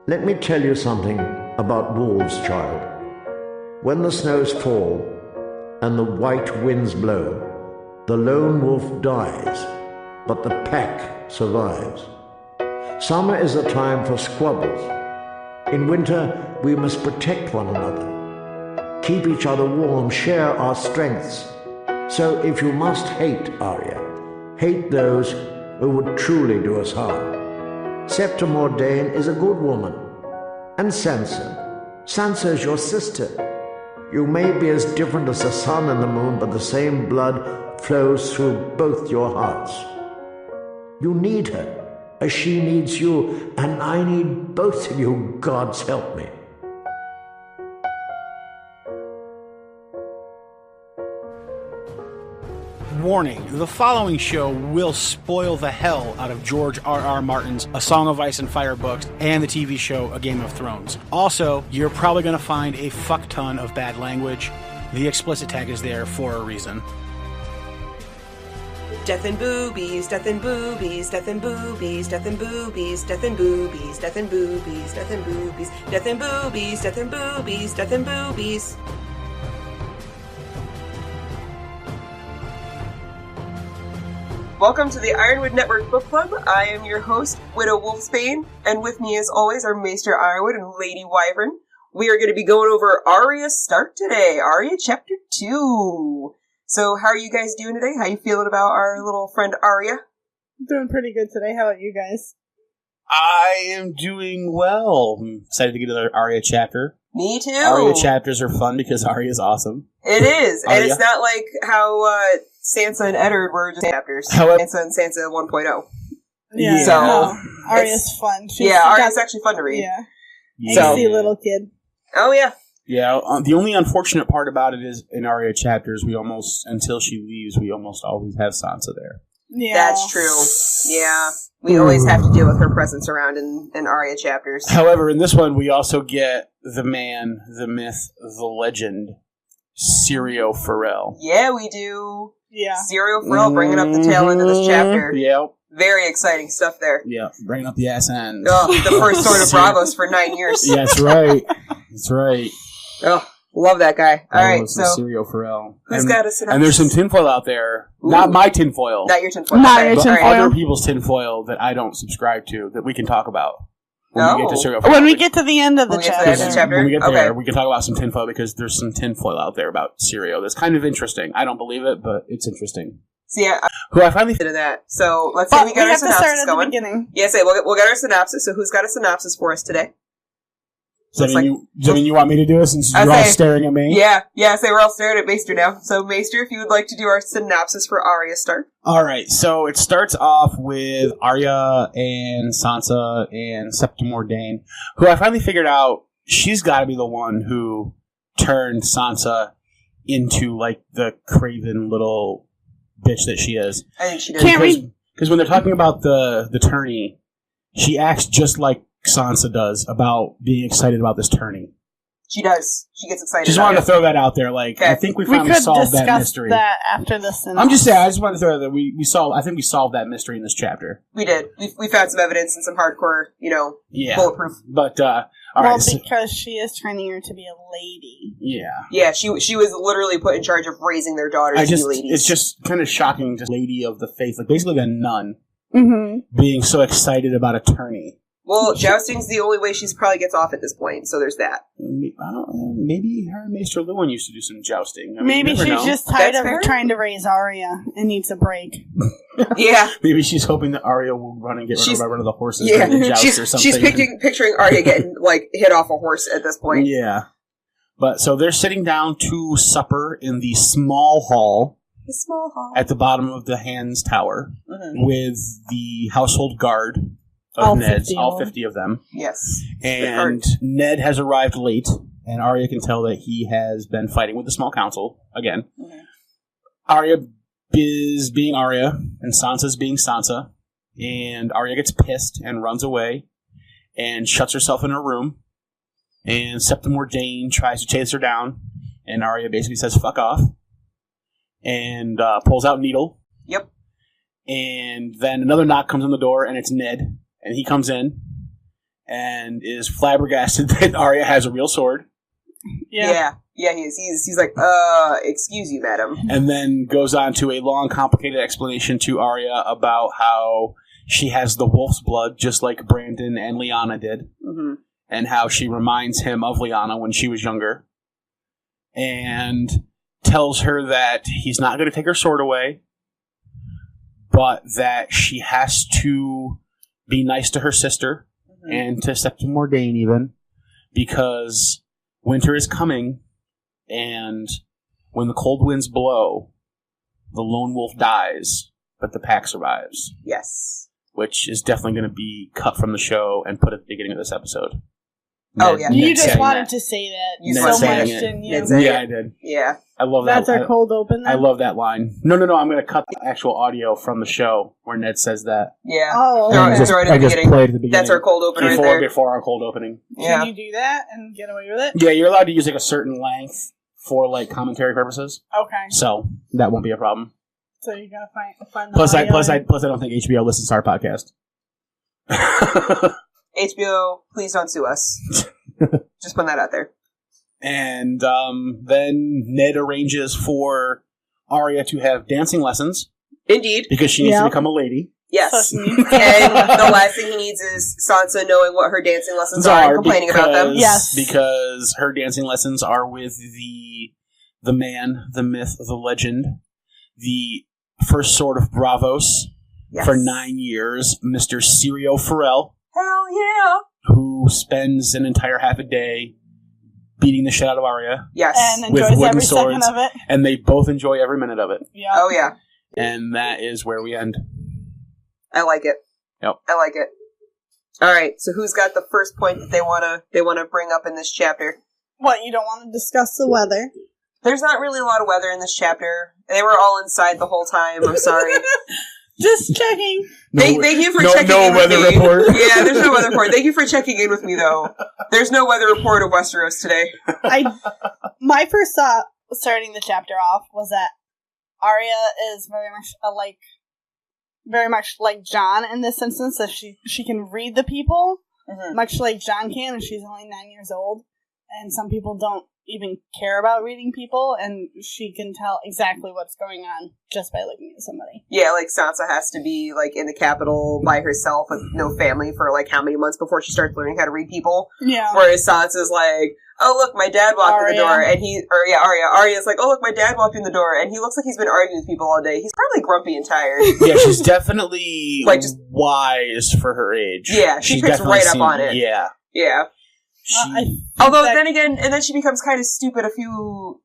Let me tell you something about wolves, child. When the snows fall and the white winds blow, the lone wolf dies, but the pack survives. Summer is a time for squabbles. In winter, we must protect one another, keep each other warm, share our strengths. So if you must hate Arya, hate those who would truly do us harm. Septa Mordain is a good woman. And Sansa is your sister. You may be as different as the sun and the moon, but the same blood flows through both your hearts. You need her, as she needs you, and I need both of you, gods help me. Warning, the following show will spoil the hell out of George R.R. Martin's A Song of Ice and Fire books and the TV show A Game of Thrones. Also, you're probably going to find a fuck ton of bad language. The explicit tag is there for a reason. Death and boobies, death and boobies, death and boobies, death and boobies, death and boobies, death and boobies, death and boobies, death and boobies, death and boobies, death and boobies. Welcome to the Ironwood Network Book Club. I am your host, Widow Wolfsbane, and with me as always are Maester Ironwood and Lady Wyvern. We are going to be going over Arya Stark today, Arya Chapter 2. So how are you guys doing today? How you feeling about our little friend Arya? Doing pretty good today. How about you guys? I am doing well. I'm excited to get another Arya chapter. Me too. Arya chapters are fun because Arya is awesome. It is, and Arya. it's not like how Sansa and Eddard were just chapters. However, Sansa and Sansa 1.0. Yeah. So, no, Arya's fun. Arya's actually fun to read. Yeah. Angsty little kid. Oh, yeah. Yeah, the only unfortunate part about it is in Arya chapters, until she leaves, we almost always have Sansa there. Yeah. That's true. Yeah. We always have to deal with her presence around in Arya chapters. However, in this one, we also get the man, the myth, the legend, SYRIO FOREL. Yeah, we do. Yeah. SYRIO FOREL bringing up the tail end of this chapter. Yeah. Very exciting stuff there. Yeah, bringing up the ass end. Oh, the first Sword of Bravos for 9 years. Yeah, that's right. That's right. Oh, love that guy. All right, so SYRIO FOREL. Who's got a synopsis? And there's some tinfoil out there. Ooh. Not my tinfoil. Not your tinfoil. Not okay. your But tinfoil. other people's tinfoil that I don't subscribe to that we can talk about when we get to SYRIO FOREL. When we get to the end of the When we get to the end of the chapter? When we get Okay. there, we can talk about some tinfoil because there's some tinfoil out there about SYRIO that's kind of interesting. I don't believe it, but it's interesting. So yeah, Who I finally to that. So let's say But we got our have to start synopsis at the going. beginning. Yeah, say we'll get our synopsis. So who's got a synopsis for us today? Does that mean you want me to do it since you're all staring at me? Yeah. Say we're all staring at Maester now. So Maester, if you would like to do our synopsis for Arya Stark. All right, so it starts off with Arya and Sansa and Septa Mordain, who I finally figured out she's got to be the one who turned Sansa into like the craven little bitch that she is. I think she did. Because when they're talking about the tourney, she acts just like Sansa does about being excited about this tourney. She does. She gets excited. Just wanted to throw that out there. Like, okay. I think we finally solved that mystery. That after the synopsis. I'm just saying. I just wanted to throw that we solved. I think we solved that mystery in this chapter. We did. We found some evidence and some hardcore, bulletproof. But all well, right, because she is training her to be a lady. Yeah. Yeah, she was literally put in charge of raising their daughters to be ladies. It's just kind of shocking, just lady of the faith, like basically a nun, being so excited about a tourney. Well, jousting's the only way she probably gets off at this point, so there's that. I don't know. Maybe her and Maester Lewin used to do some jousting. I mean, maybe she's just tired That's of fair. trying to raise Arya and needs a break. Yeah. Maybe she's hoping that Arya will run and get run over one of the horses Yeah. during the joust or something. She's picturing Arya getting, hit off a horse at this point. Yeah. But, so they're sitting down to supper in the small hall. The small hall. At the bottom of the Hand's Tower with the household guard of All Ned's, 50 all 50 of them. Yes. And Ned has arrived late, and Arya can tell that he has been fighting with the small council again. Arya is being Arya, and Sansa's being Sansa, and Arya gets pissed and runs away and shuts herself in her room, and Septa Mordain tries to chase her down, and Arya basically says, fuck off, and pulls out Needle. Yep. And then another knock comes on the door, and it's Ned. And he comes in, and is flabbergasted that Arya has a real sword. Yeah, he is. He's like, excuse you, madam. And then goes on to a long, complicated explanation to Arya about how she has the wolf's blood, just like Brandon and Lyanna did. Mm-hmm. And how she reminds him of Lyanna when she was younger. And tells her that he's not going to take her sword away, but that she has to be nice to her sister, and to Septim Mordain even, because winter is coming, and when the cold winds blow, the lone wolf dies, but the pack survives. Yes. Which is definitely going to be cut from the show and put at the beginning of this episode. You just wanted to say that You so said much, it. didn't you? Yeah, I did. Yeah. I love That's that. our cold open then? I love that line. No, I'm going to cut the actual audio from the show where Ned says that. Yeah. Oh, Throw okay. it right at I the just beginning. played at the beginning. That's our cold open right there. Before our cold opening. Yeah. Can you do that and get away with it? Yeah, you're allowed to use like a certain length for like commentary purposes. Okay. So that won't be a problem. So you gotta find the Plus I audio. don't think HBO listens to our podcast. HBO, please don't sue us. Just put that out there. And then Ned arranges for Arya to have dancing lessons Indeed. because she needs to become a lady. Yes. So she And needs- the last thing he needs is Sansa knowing what her dancing lessons are and complaining about them. Yes. Because her dancing lessons are with the man, the myth, the legend, the first sword of Bravos Yes. for 9 years, Mr. SYRIO FOREL, Hell yeah. who spends an entire half a day beating the shit out of Arya, Yes. and with enjoys wooden every swords. second of it. and they both enjoy every minute of it. Yeah. Oh yeah. And that is where we end. I like it. Yep. I like it. Alright, so who's got the first point that they wanna bring up in this chapter? What, you don't want to discuss the weather? There's not really a lot of weather in this chapter. They were all inside the whole time. I'm sorry. Just checking. Thank you for no, checking no in with weather me. report. Yeah, there's no weather report. Thank you for checking in with me, though. There's no weather report of Westeros today. My first thought starting the chapter off was that Arya is very much like Jon in this instance, that she can read the people, much like Jon can, and she's only 9 years old. And some people don't even care about reading people, and she can tell exactly what's going on just by looking at somebody. Yeah, like Sansa has to be like in the capital by herself with no family for like how many months before she starts learning how to read people. Yeah. Whereas Sansa's like, oh look, my dad walked in the door, Arya. and Arya's like, oh look, my dad walked in the door, and he looks like he's been arguing with people all day. He's probably grumpy and tired. Yeah, she's definitely Like, just- wise for her age. Yeah, she She's picks definitely right up on it. Yeah. Yeah. Although then again, and then she becomes kind of stupid a few.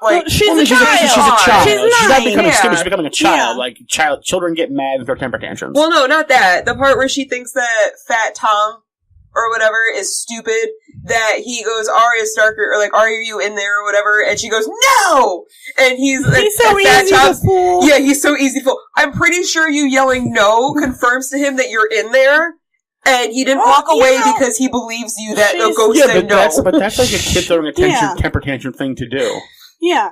Like, she's Well, a she's a child. child. She's She's not 9. becoming Yeah. stupid. She's becoming a child. Yeah. Like children get mad and throw temper tantrums. well, no, not that. The part where she thinks that Fat Tom or whatever is stupid. That he goes, Arya Starker, or like, are you in there or whatever? And she goes, no! And he's He's and so Fat easy to Tom's- fool. Yeah, he's so easy to fool. I'm pretty sure you yelling no confirms to him that you're in there, and he didn't Well, walk away you know, because he believes you that a she's- ghost yeah, said but no. that's like a kid throwing a Yeah. temper tantrum thing to do. Yeah.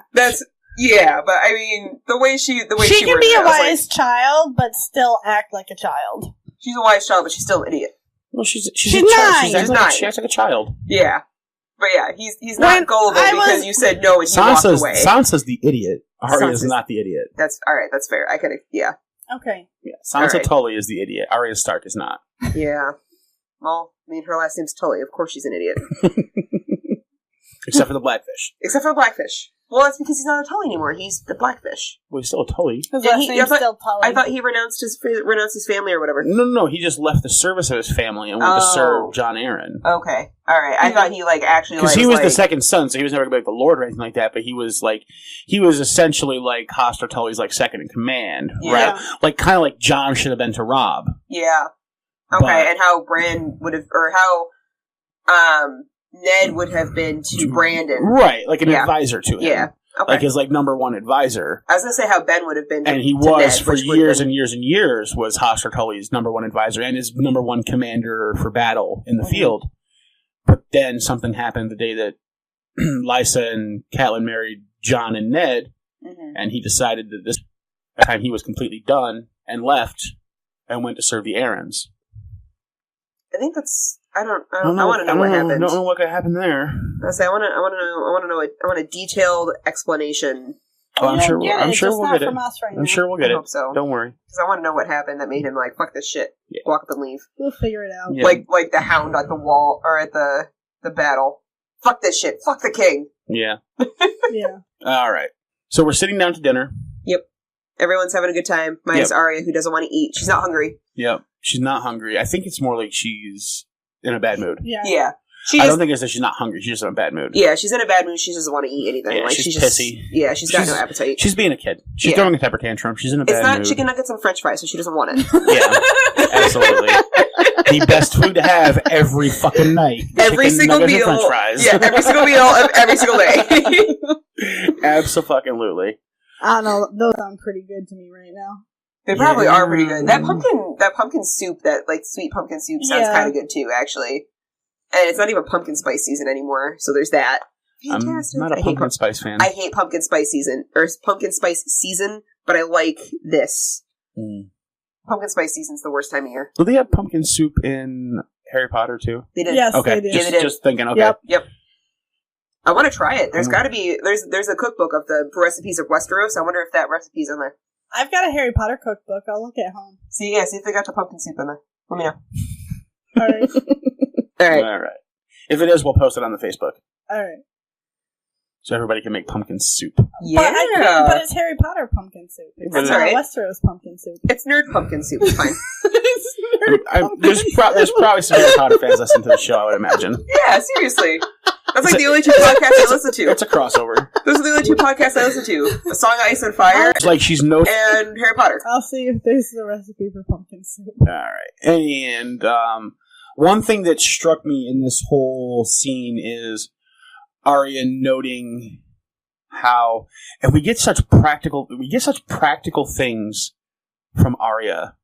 Yeah, but I mean, the way she She can worded be it, a I was like, wise child, but still act like a child. she's a wise child, but she's still an idiot. Well, she's She's a child. 9. She acts She's she acts like a child. Yeah. But yeah, he's not When gullible I because was- you said no and he walked away. Sansa's the idiot. Arya's Sansa's- not the idiot. That's alright, that's fair. I could, yeah. Okay. Yeah, Sansa Alright. Tully is the idiot. Arya Stark is not. Yeah. Well, I mean, her last name's Tully. Of course she's an idiot. Except for the Blackfish. Except for the Blackfish. Well, that's because he's not a Tully anymore. He's the Blackfish. Well, he's still a Tully. His Yeah, last he- name's still Tully. I thought he renounced his family or whatever. No. He just left the service of his family and went to Oh. serve Jon Arryn. Okay. Alright. I thought he, like, actually, Because like, he was the like, second son, so he was never going to be like the Lord or anything like that. But he was essentially like Hoster Tully's like second in command, Yeah. right? Like kind of like Jon should have been to Robb. Yeah. Okay, But- and how Bran would have, or how, Ned would have been to Brandon. Right, like an Yeah. advisor to him. Yeah. Okay. Like his like number one advisor. I was gonna say how Ben would have been to, And he to was Ned, for which would have years been- and years and years was Hoster Tully's number one advisor and his number one commander for battle in the Mhm. field. But then something happened the day that Lysa and Catelyn married Jon and Ned, Mhm. and he decided that this time he was completely done and left and went to serve the Arryns. I think that's I want to know what happened. I don't know what happened there. I want a detailed explanation. Oh, I'm sure we'll get it. I'm sure we'll get it. I hope so. Don't worry. Because I want to know what happened that made him like, fuck this shit. Yeah. Walk up and leave. We'll figure it out. Yeah. Like the hound at the wall, or at the battle. Fuck this shit. Fuck the king. Yeah. Yeah. All right. So we're sitting down to dinner. Yep. Everyone's having a good time. Minus Arya, who doesn't want to eat. She's not hungry. Yep. She's not hungry. I think it's more like she's in a bad mood. Yeah. Yeah. I don't think it's that she's not hungry. She's just in a bad mood. Yeah, she's in a bad mood. She doesn't want to eat anything. Yeah, like she's just pissy. Yeah, she's got no appetite. She's being a kid. She's throwing a temper tantrum. She's in a bad mood. It's not chicken nuggets and French fries, so she doesn't want it. Yeah, absolutely. The best food to have every fucking night. Every single meal. French fries. Yeah, every single meal of every single day. Absolutely. I don't know. Those sound pretty good to me right now. They probably are pretty good. That pumpkin soup, that like sweet pumpkin soup, sounds kind of good too, actually. And it's not even pumpkin spice season anymore, so there's that. Fantastic. I'm not a pumpkin spice fan. I hate pumpkin spice season, but I like this. Pumpkin spice season's the worst time of year. Do they have pumpkin soup in Harry Potter too? They did. Yes, okay. they did. Yeah, they did. Just thinking. Okay. Yep. I want to try it. There's got to be. There's a cookbook of the recipes of Westeros. I wonder if that recipe's in there. I've got a Harry Potter cookbook. I'll look at home. See if they got the pumpkin soup in there. Let me know. All right. All right. If it is, we'll post it on the Facebook. All right. So everybody can make pumpkin soup. Yeah. But it's Harry Potter pumpkin soup. It's That's not right. Westeros pumpkin soup. It's nerd pumpkin soup. It's fine. There's probably some Harry Potter fans listening to the show, I would imagine. Yeah, seriously. That's like the only two podcasts I listen to. It's a crossover. Those are the only two podcasts I listen to. A Song of Ice and Fire It's like she's no... and Harry Potter. I'll see if there's a recipe for pumpkin soup. All right. And one thing that struck me in this whole scene is Arya noting how... And we get such practical things from Arya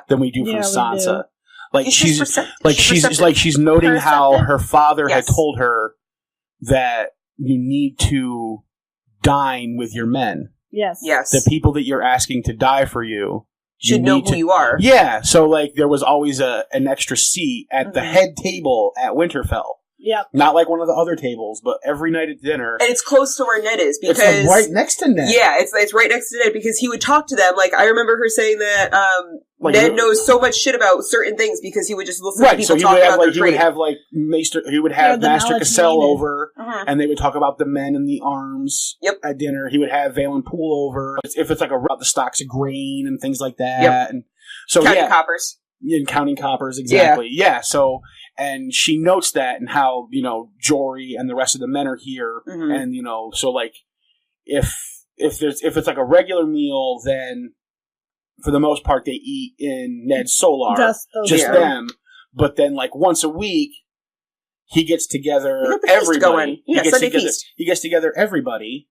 than we do from Sansa. Like she's noting how her father had told her that you need to dine with your men. Yes. The people that you're asking to die for you should know who you are. Yeah. So like there was always an extra seat at the head table at Winterfell. Yep. Not like one of the other tables, but every night at dinner. And it's close to where Ned is because it's like right next to Ned. Yeah, it's right next to Ned because he would talk to them. Like I remember her saying that Ned knows so much shit about certain things because he would just listen to people talk about their trade. He would have Maester Cassell over, and they would talk about the men and the arms at dinner. He would have Valen Poole over if it's like about the stocks of grain and things like that. And so counting coppers. And counting coppers, exactly. Yeah. So, and she notes that and how, Jory and the rest of the men are here. And, so like, if it's like a regular meal, then for the most part they eat in Ned's Solar. Just them. But then like once a week, he gets together everybody. He gets together everybody,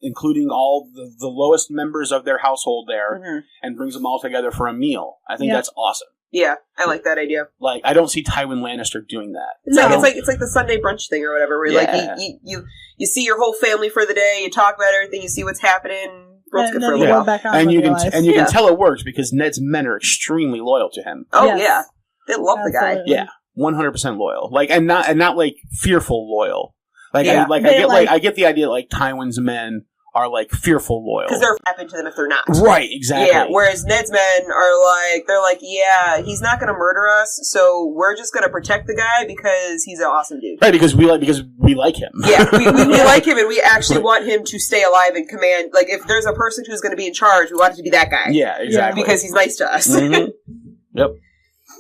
including all the lowest members of their household there, and brings them all together for a meal. I think that's awesome. Yeah, I like that idea. Like, I don't see Tywin Lannister doing that. It's like the Sunday brunch thing or whatever, where like you see your whole family for the day, you talk about everything, you see what's happening. Road's good for a little while. And you can tell it works because Ned's men are extremely loyal to him. Oh yeah, they love the guy. Yeah, 100% loyal. Like, and not like fearful loyal. Like, I get the idea that like Tywin's men are like fearful loyal because they're happen to them if they're not. Right, exactly. Yeah, whereas Ned's men are they're like, yeah, he's not going to murder us, so we're just going to protect the guy because he's an awesome dude. Right, because we like him. Yeah, we like him, and we actually want him to stay alive and command. Like, if there's a person who's going to be in charge, we want it to be that guy. Yeah, exactly. Because he's nice to us. Yep.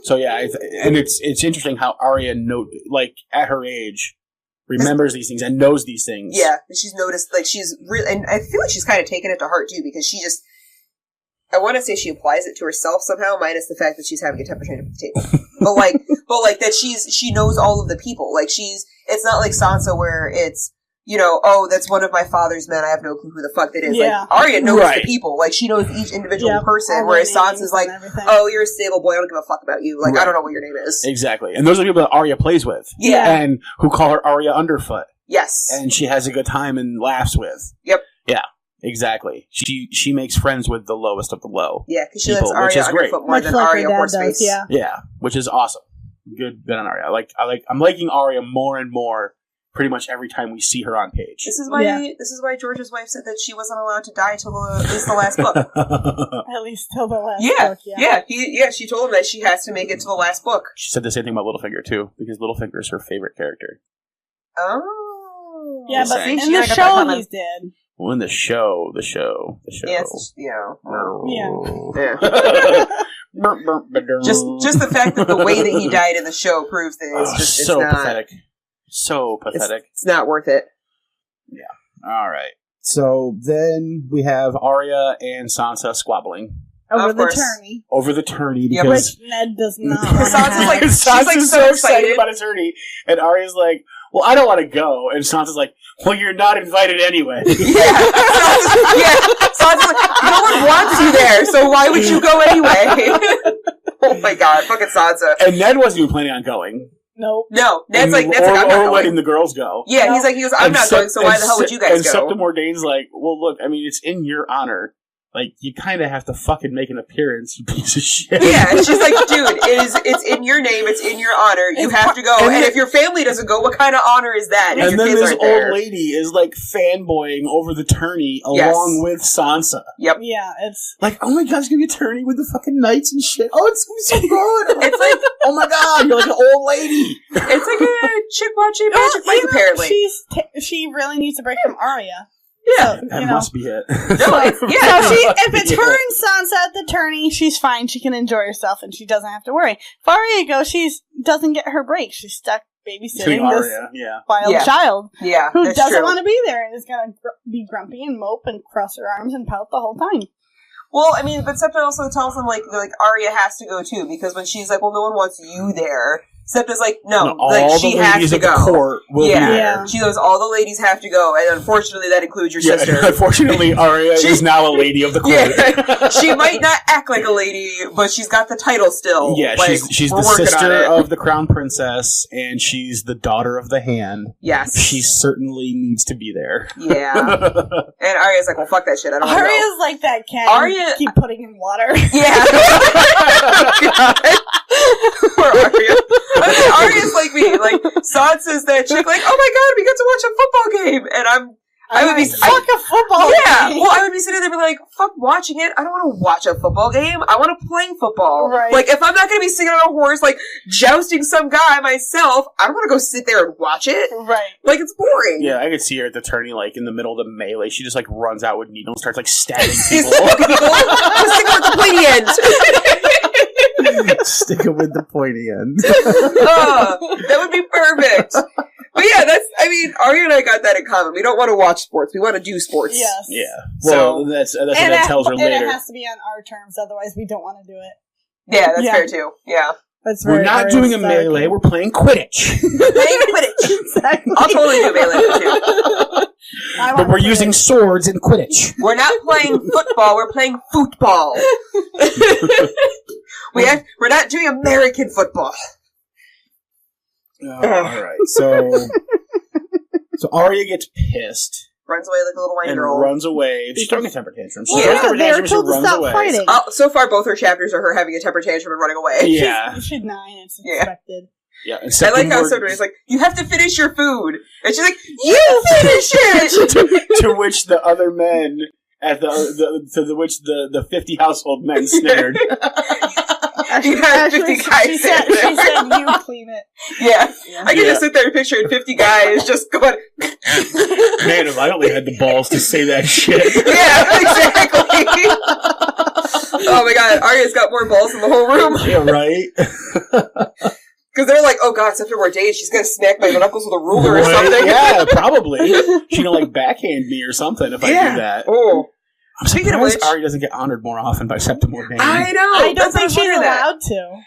So yeah, and it's interesting how Arya at her age remembers these things and knows these things. Yeah, and she's noticed, like, she's really, and I feel like she's kind of taken it to heart too, because she just, I want to say she applies it to herself somehow, minus the fact that she's having a temper tantrum at the table. but like that she knows all of the people. Like it's not like Sansa where it's, that's one of my father's men, I have no clue who the fuck that is. Yeah. Like, Arya knows the people. Like, she knows each individual person, whereas Sansa's like, oh, you're a stable boy, I don't give a fuck about you. Like, I don't know what your name is. Exactly. And those are the people that Arya plays with. Yeah. And who call her Arya Underfoot. Yes. And she has a good time and laughs with. Yep. Yeah. Exactly. She makes friends with the lowest of the low. Yeah, because she likes Arya Underfoot more than Arya Horseface. Yeah, which is awesome. Good on Arya. I'm liking Arya more and more pretty much every time we see her on page. This is why George's wife said that she wasn't allowed to die till at least the last book. At least till the last book, She told him that she has to make it to the last book. She said the same thing about Littlefinger, too, because Littlefinger is her favorite character. Oh. Yeah, but in the show he's dead. Well, in the show. Yes, yeah. Yeah. Just the fact that the way that he died in the show proves that it's so not, pathetic. So pathetic. It's not worth it. Yeah. All right. So then we have Arya and Sansa squabbling. Over the tourney. Because which Ned does not. Sansa's so excited about a tourney. And Arya's like, well, I don't want to go. And Sansa's like, well, you're not invited anyway. Sansa's like, no one wants you there, so why would you go anyway? Oh my god, fucking Sansa. And Ned wasn't even planning on going. Nope. No, Ned's like, I'm not going. Letting the girls go. Yeah, he goes, I'm not going, so why the hell would you guys go? And Septa Mordane's like, well, look, I mean, it's in your honor. Like, you kind of have to fucking make an appearance, you piece of shit. Yeah, and she's like, dude, it's in your name, it's in your honor, you have to go. And if your family doesn't go, what kind of honor is that? And then this old lady is, like, fanboying over the tourney along with Sansa. Yep. Yeah, it's... Like, oh my god, it's gonna be a tourney with the fucking knights and shit. Oh, it's gonna be so good. It's like, oh my god, you're like an old lady. It's like a chick watching Magic Mike, apparently. She really needs to break from Arya. Yeah, so, that must be it. If it's her and Sansa at the tourney, she's fine. She can enjoy herself, and she doesn't have to worry. If Arya goes, she doesn't get her break. She's stuck babysitting this wild child who doesn't want to be there and is going to be grumpy and mope and cross her arms and pout the whole time. Well, I mean, but Septa also tells them, like Arya has to go, too, because when she's like, well, no one wants you there, Septa's like, no, like, she has to go. Court will be there. She goes, all the ladies have to go, and unfortunately that includes your sister. Unfortunately, Arya is now a lady of the court. Yeah. She might not act like a lady, but she's got the title still. Yeah, like, she's the sister of the crown princess, and she's the daughter of the hand. Yes. She certainly needs to be there. Yeah. And Arya's like, well, fuck that shit, I don't want to go. Arya's like that cat. Keep putting in water. Yeah. Poor Arya. I mean, Arya's like me. Like, Sansa's that chick, like, oh my god, we got to watch a football game. And I would be... Fuck a football game. Well, I would be sitting there and be like, fuck watching it. I don't want to watch a football game. I want to play football. Right. Like, if I'm not going to be sitting on a horse, like, jousting some guy myself, I don't want to go sit there and watch it. Right. Like, it's boring. Yeah, I could see her at the tourney, like, in the middle of the melee. She just, like, runs out with needles, starts, like, stabbing people. Just stick with the pointy end. Stick it with the pointy end. That would be perfect. But yeah, Arya and I got that in common. We don't want to watch sports. We want to do sports. Yes. Yeah. Well, that's what that tells her later. And it has to be on our terms, otherwise we don't want to do it. Yeah, that's fair too. Yeah. We're not doing a melee, we're playing Quidditch. Exactly. I'll totally do melee too. But we're using swords in Quidditch. We're not playing football, we're playing football. We're not doing American football. Alright, so Arya gets pissed. Runs away like a little white girl. Runs away. She's throwing a temper tantrum. They're told to stop fighting. So far, both her chapters are her having a temper tantrum and running away. Yeah. She's 9, it's expected. Yeah. I like how Septa like, you have to finish your food. And she's like, you finish it! to which the other men, which the 50 household men sneered. You have 50 guys. She said, you clean it. Yeah. I can just sit there and picture 50 guys just going... Man, if I only had the balls to say that shit. Yeah, exactly. Oh my god, Arya's got more balls in the whole room. Yeah, right? Because they're like, oh god, Septa Mordaine, she's gonna smack my knuckles with a ruler or something. Yeah, probably. She's gonna, like, backhand me or something if I do that. Oh. Speaking of which, Arya doesn't get honored more often by Septa Mordaine. I know. I don't think she's allowed to.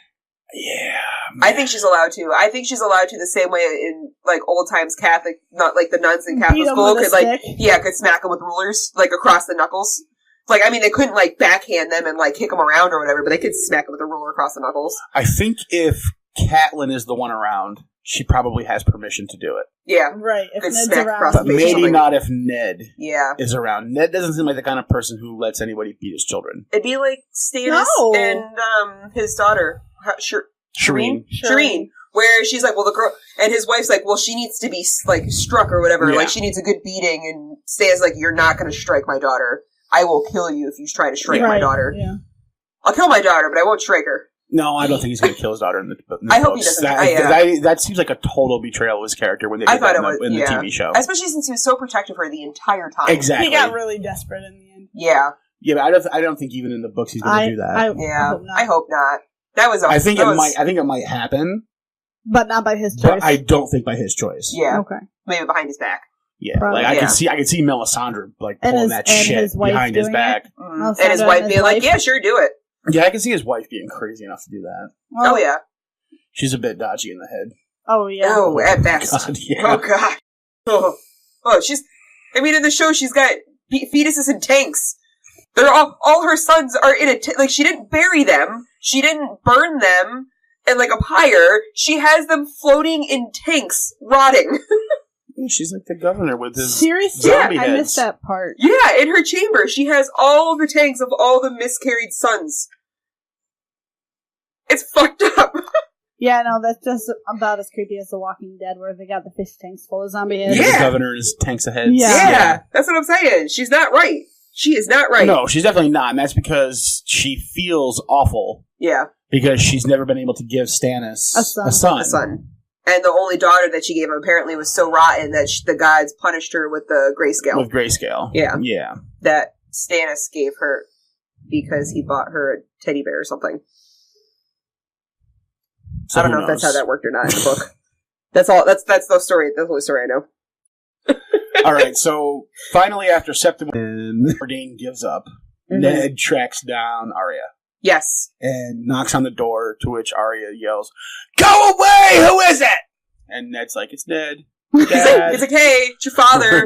Yeah. Man. I think she's allowed to. I think she's allowed to the same way in, like, old times Catholic, not like the nuns in Catholic school could, like, could smack them with rulers, like, across the knuckles. Like, I mean, they couldn't, like, backhand them and, like, kick them around or whatever, but they could smack them with a ruler across the knuckles. I think if Catelyn is the one around, she probably has permission to do it. Yeah. Right. If Ned's around. But maybe not if Ned Yeah. is around. Ned doesn't seem like the kind of person who lets anybody beat his children. It'd be like Stannis and his daughter. Shireen. Where she's like, well, the girl, and his wife's like, well, she needs to be, like, struck or whatever. Yeah. Like, she needs a good beating, and Stan's like, you're not going to strike my daughter. I will kill you if you try to strike my daughter. Yeah. I'll kill my daughter, but I won't strike her. No, I don't think he's going to kill his daughter in the I hope he doesn't. That seems like a total betrayal of his character when they did that in the TV show. Especially since he was so protective of her the entire time. Exactly. He got really desperate in the end. Yeah. Yeah, but I don't think even in the books he's going to do that. I hope not. That was. I think it might happen, but not by his choice. But I don't think by his choice. Yeah. Okay. Maybe behind his back. Yeah, probably. Like I could see Melisandre like pulling that shit behind his back, and his wife being like, "Yeah, sure, do it." Yeah, I can see his wife being crazy enough to do that. Oh yeah, she's a bit dodgy in the head. Oh yeah. Oh, at best. God, yeah. Oh god. Oh, she's. I mean, in the show, she's got fetuses in tanks. They're all her sons are in a like. She didn't bury them. She didn't burn them in like a pyre. She has them floating in tanks, rotting. She's like the governor with his seriously. Zombie heads. I missed that part. Yeah, in her chamber, she has all the tanks of all the miscarried sons. It's fucked up. Yeah, no, that's just about as creepy as The Walking Dead, where they got the fish tanks full of zombie heads. Yeah. The governor is tanks of heads. Yeah, that's what I'm saying. She's not right. She is not right. No, she's definitely not, and that's because she feels awful. Yeah. Because she's never been able to give Stannis a son. And the only daughter that she gave him apparently was so rotten that the gods punished her with the grayscale. With grayscale. Yeah. Yeah. That Stannis gave her because he bought her a teddy bear or something. So I don't know if that's how that worked or not in the book. That's all. That's the story. That's the only story I know. All right. So finally, after Septim and Mordane gives up, Ned tracks down Arya. Yes. And knocks on the door, to which Arya yells, "Go away! Who is it?" And Ned's like, "It's Ned. Dad." He's like, "Hey, it's your father.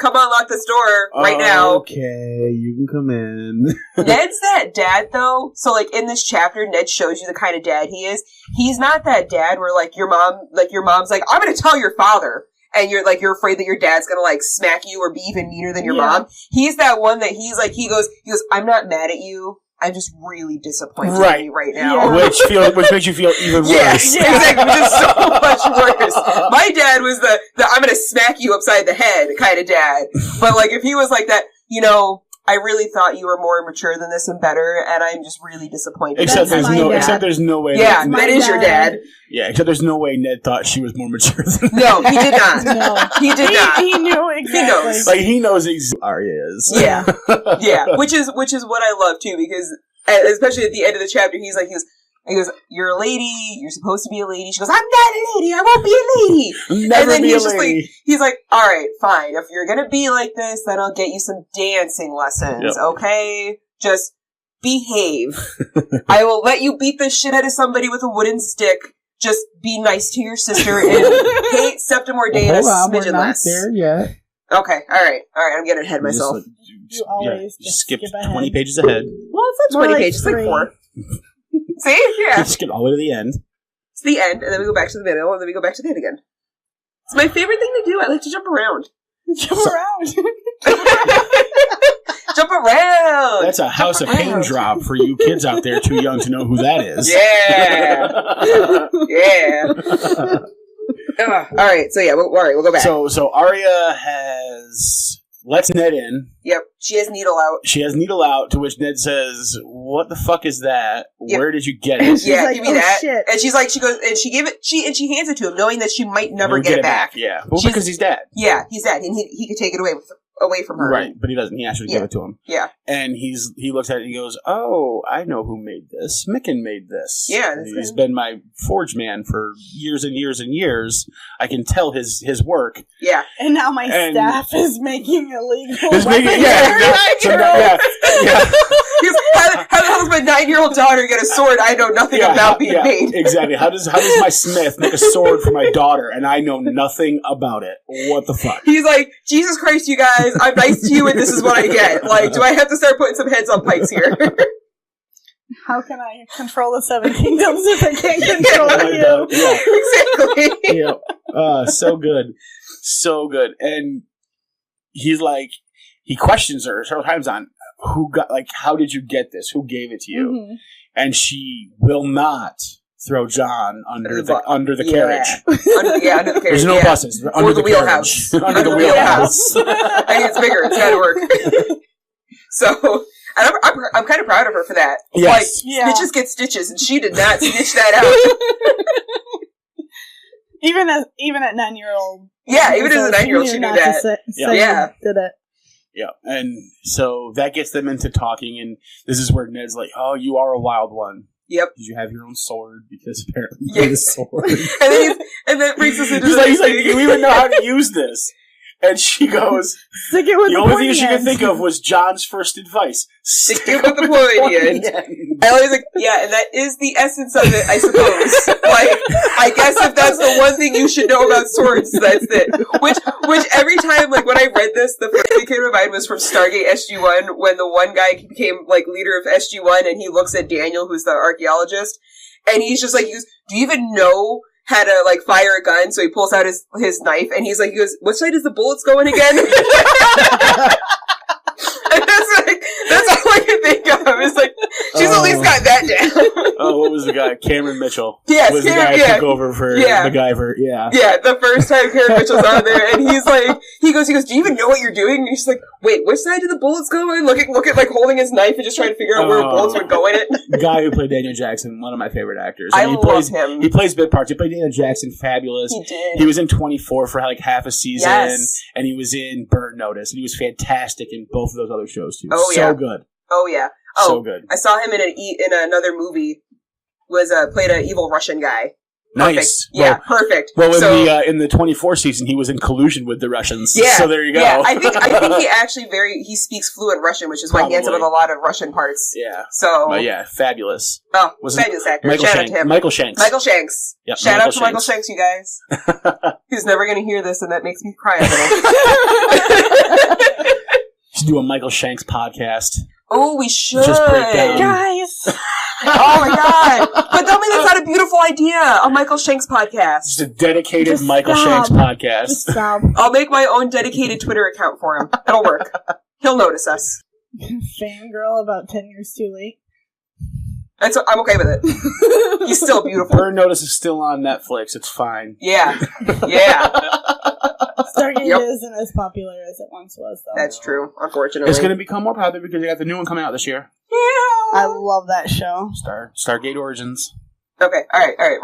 Come unlock this door right now." Okay, you can come in. Ned's that dad, though. So, like, in this chapter, Ned shows you the kind of dad he is. He's not that dad where, like, your mom's like, "I'm going to tell your father." And you're afraid that your dad's gonna, like, smack you or be even meaner than your mom. He's that one that he goes, "I'm not mad at you. I'm just really disappointed in you right now." Yeah. Which makes you feel even worse. Yeah, exactly, which is so much worse. My dad was the I'm gonna smack you upside the head kind of dad. But, like, if he was like that, I really thought you were more mature than this and better, and I'm just really disappointed. Except there's no way. Yeah, that is your dad. Yeah, except there's no way Ned thought she was more mature than No, he did not. No. He did not. He knew exactly. He knows. Like, he knows exactly who Arya is. Yeah. Yeah. Which is what I love, too, because, especially at the end of the chapter, he goes, "You're a lady, you're supposed to be a lady." She goes, "I'm not a lady, I won't be a lady." Never and then be he's a just lady. like, he's like, "Alright, fine, if you're gonna be like this, then I'll get you some dancing lessons, okay? Just behave. I will let you beat the shit out of somebody with a wooden stick. Just be nice to your sister and hate Septim Mordane a smidgen less." There yet. Okay, alright, I'm getting ahead of myself. You always just skip 20 pages ahead. Well, it's not 20 pages, it's like 4. See? Yeah. Just get all the way to the end. It's the end, and then we go back to the middle, and then we go back to the end again. It's my favorite thing to do. I like to jump around. Jump around. Jump around! That's a House of Pain drop for you kids out there too young to know who that is. Yeah! Yeah! Alright, so yeah, we'll go back. So Arya lets Ned in. Yep, she has Needle out. She has Needle out, to which Ned says, "What the fuck is that? Yep. Where did you get it?" Yeah, like, give me that. Shit. And she goes, and she gave it, she hands it to him, knowing that she might never get it back. Yeah, well, because he's dead. Yeah, he's dead, and he could take it away from her. Right, but he doesn't. He actually gave it to him. Yeah. And he looks at it and he goes, "Oh, I know who made this. Micken made this. Yeah. He's been my forge man for years and years and years. I can tell his work." Yeah. And now my staff is making illegal. How the hell does my 9-year-old daughter get a sword I know nothing about being made? Exactly. How does my smith make a sword for my daughter and I know nothing about it? What the fuck? He's like, "Jesus Christ, you guys, I'm nice to you and this is what I get. Like, do I have to start putting some heads on pikes here?" How can I control the 7 kingdoms if I can't control you? Exactly. Yeah. So good. So good. And he's like, he questions her several times on how did you get this? Who gave it to you? Mm-hmm. And she will not throw John under the the carriage. Under the carriage. There's no buses. Under the wheelhouse. Under the wheelhouse. I mean, it's bigger. It's got to work. So, and I'm kind of proud of her for that. Yes. Like, stitches get stitches, and she did not stitch that out. Even at 9-year-old. Yeah, even as a 9-year-old, she knew that. Yeah. Did it. Yeah, and so that gets them into talking, and this is where Ned's like, "Oh, you are a wild one. Yep. Did you have your own sword? Because apparently you need a sword." and that brings us into he's like, "Do you even know how to use this?" And she goes, "Stick it with the the only thing she end. could think of was John's first advice. Stick it with the pointy end. I always like, and that is the essence of it, I suppose. Like, I guess if that's the one thing you should know about swords, that's it. Which every time, like, when I read this, the first thing that came to mind was from Stargate SG-1, when the one guy became, like, leader of SG-1, and he looks at Daniel, who's the archaeologist, and he's just like, he goes, "Do you even know how to, like, fire a gun?" So he pulls out his knife, and he goes, "What side is the bullets going again?" And that's all I can think of. It's like, she's at least got that down. Oh, what was the guy? Cameron Mitchell. Yes, was the guy who took over for MacGyver. Yeah. Yeah, the first time Cameron Mitchell's on there, and he's like, he goes, "Do you even know what you're doing?" And he's like, "Wait, which side did the bullets go in?" Look at like holding his knife and just trying to figure out where bullets would go in it. The guy who played Daniel Jackson, one of my favorite actors. I love him. He plays bit parts. He played Daniel Jackson, fabulous. He did. He was in 24 for like half a season, yes. And he was in Burn Notice, and he was fantastic in both of those other shows too. Oh, so good. Oh yeah. Oh, so good. I saw him in another movie. Played an evil Russian guy. Perfect. Nice. Yeah, perfect. Well, in the 24 season, he was in collusion with the Russians. Yeah. So there you go. Yeah, I think he actually he speaks fluent Russian, which is why he ends up with a lot of Russian parts. Yeah. So. But yeah, fabulous. Oh, fabulous actor. Shout out to him. Michael Shanks. Michael Shanks. Yep, Shout out to Michael Shanks, you guys. He's never going to hear this, and that makes me cry a little. Should do a Michael Shanks podcast. Oh, we should. Just break down. Guys. Oh my god. But tell me that's not a beautiful idea. A Michael Shanks podcast. Just a dedicated Michael Shanks podcast. Just stop. I'll make my own dedicated Twitter account for him. It'll work. He'll notice us. Fangirl about 10 years too late. I'm okay with it. He's still beautiful. Burn Notice is still on Netflix. It's fine. Yeah. Yeah. Stargate isn't as popular as it once was, though. That's true, unfortunately. It's going to become more popular because they got the new one coming out this year. Yeah. I love that show. Stargate Origins. Okay, all right.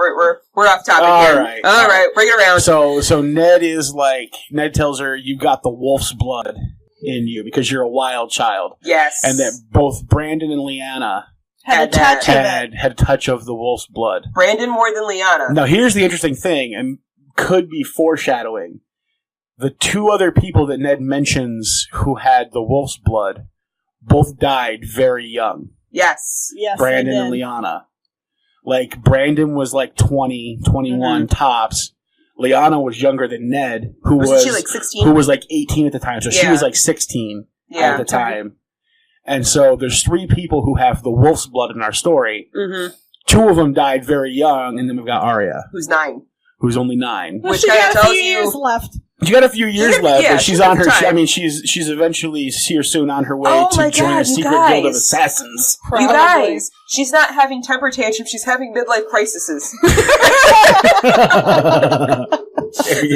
We're off topic here. All right, bring it around. So Ned tells her, "You got the wolf's blood in you because you're a wild child." Yes. And that both Brandon and Liana Had a touch of the wolf's blood. Brandon more than Liana. Now, here's the interesting thing, and could be foreshadowing. The two other people that Ned mentions who had the wolf's blood both died very young. Yes. Brandon and Liana. Like, Brandon was like 20, 21 tops. Liana was younger than Ned, Wasn't she like 16? Who was like 18 at the time. So she was like 16 at the time. And so there's three people who have the wolf's blood in our story. Mm-hmm. Two of them died very young, and then we've got Arya. Who's 9. Who's only 9. Well, she got a few years left. She got a few years left, but she's on her. Time. She's eventually here soon on her way to join a secret guild of assassins. Probably. You guys, she's not having temper tantrums. She's having midlife crises.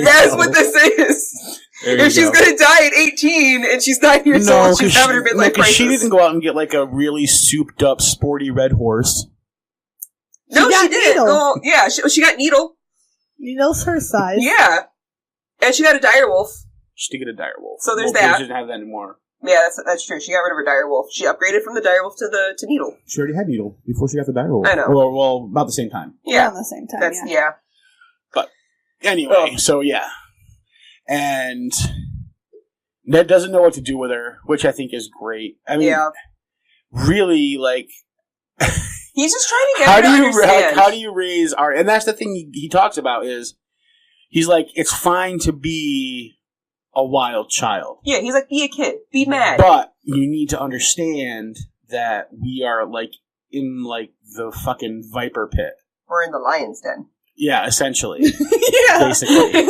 That's what this is. If she's going to die at 18 and she's 9 years old, she's having her midlife crisis. She didn't go out and get like a really souped up, sporty red horse. No, she did. Oh, yeah, she got Needle. Needle's her size. Yeah. And she got a dire wolf. She did get a dire wolf. So there's that. She doesn't have that anymore. Yeah, that's true. She got rid of her dire wolf. She upgraded from the dire wolf to Needle. She already had Needle before she got the dire wolf. I know. Well, about the same time. Yeah, around the same time. Yeah. But anyway, so yeah, and Ned doesn't know what to do with her, which I think is great. I mean, really, like. He's just trying to get her to understand. How do you raise Arya? And that's the thing he talks about is, he's like, it's fine to be a wild child. Yeah, he's like, be a kid. Be mad. But you need to understand that we are, like, in, like, the fucking viper pit. We're in the lion's den. Yeah, essentially. Yeah. Basically.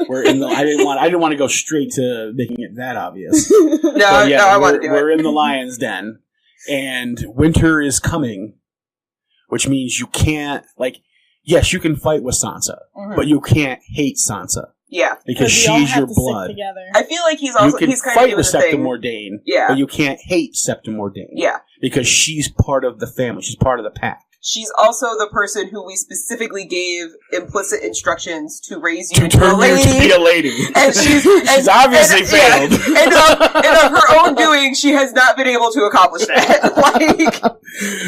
We're in the... I didn't want to go straight to making it that obvious. No, I want to do it. We're in the lion's den. And winter is coming. which means you can't, yes, you can fight with Sansa, but you can't hate Sansa. Yeah. Because she's your blood. I feel like he's kind of doing fight with the thing. Septim Ordain, Yeah. but you can't hate Septim Ordain. Yeah. Because she's part of the family. She's part of the pack. She's also the person who we specifically gave implicit instructions to raise you to into a lady. To be a lady. And she's obviously failed. And of her own doing, she has not been able to accomplish that.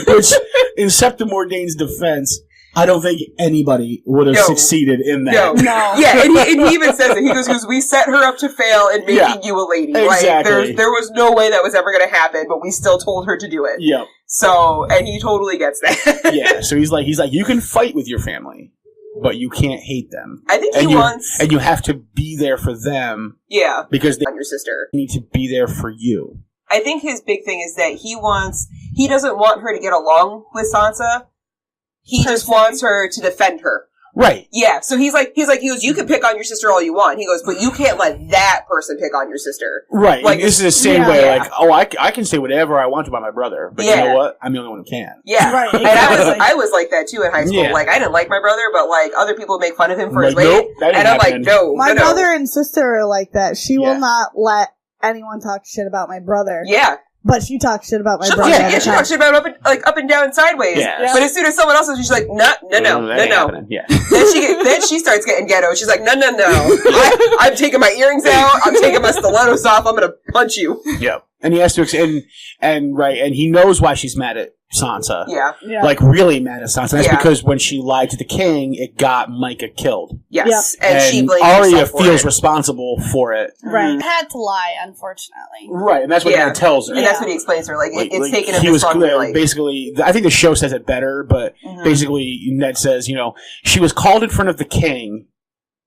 Which, in Septim Ordain's defense, I don't think anybody would have succeeded in that. No. Yeah, and he even says it. He goes, we set her up to fail in making you a lady. Exactly. Like, there was no way that was ever going to happen, but we still told her to do it. Yep. So, and he totally gets that. Yeah, so he's like, you can fight with your family, but you can't hate them. I think he wants... And you have to be there for them. Yeah. Because they on your sister. need to be there for you. I think his big thing is that he doesn't want her to get along with Sansa. He just wants her to defend her. Right. Yeah, so he goes, you can pick on your sister all you want. He goes, but you can't let that person pick on your sister. Right. Like, this is the same way, I can say whatever I want about my brother, but you know what? I'm the only one who can. Yeah. Right. And I was like that too in high school. Yeah. Like, I didn't like my brother, but other people make fun of him for his weight. Nope, and I'm like, no. My brother and sister are like that. She will Yeah. not let anyone talk shit about my brother. Yeah. But she talks shit about my brother. Yeah, she talks shit about him up and down and sideways. Yeah. But as soon as someone else is, she's like, no. Yeah. Then she starts getting ghetto. She's like, no. I'm taking my earrings out. I'm taking my stilettos off. I'm gonna punch you. Yeah. And he has to, and he knows why she's mad at Sansa. Yeah. Like, really mad at Sansa. That's Yeah. because when she lied to the king, it got Micah killed. Yes. And she blames Arya herself for feels it. responsible for it. Right. Had to lie, unfortunately. Right, and that's what Ned tells her. And that's what he explains to her. Like, it's taken him he this was long to, like... basically, I think the show says it better, but basically Ned says, she was called in front of the king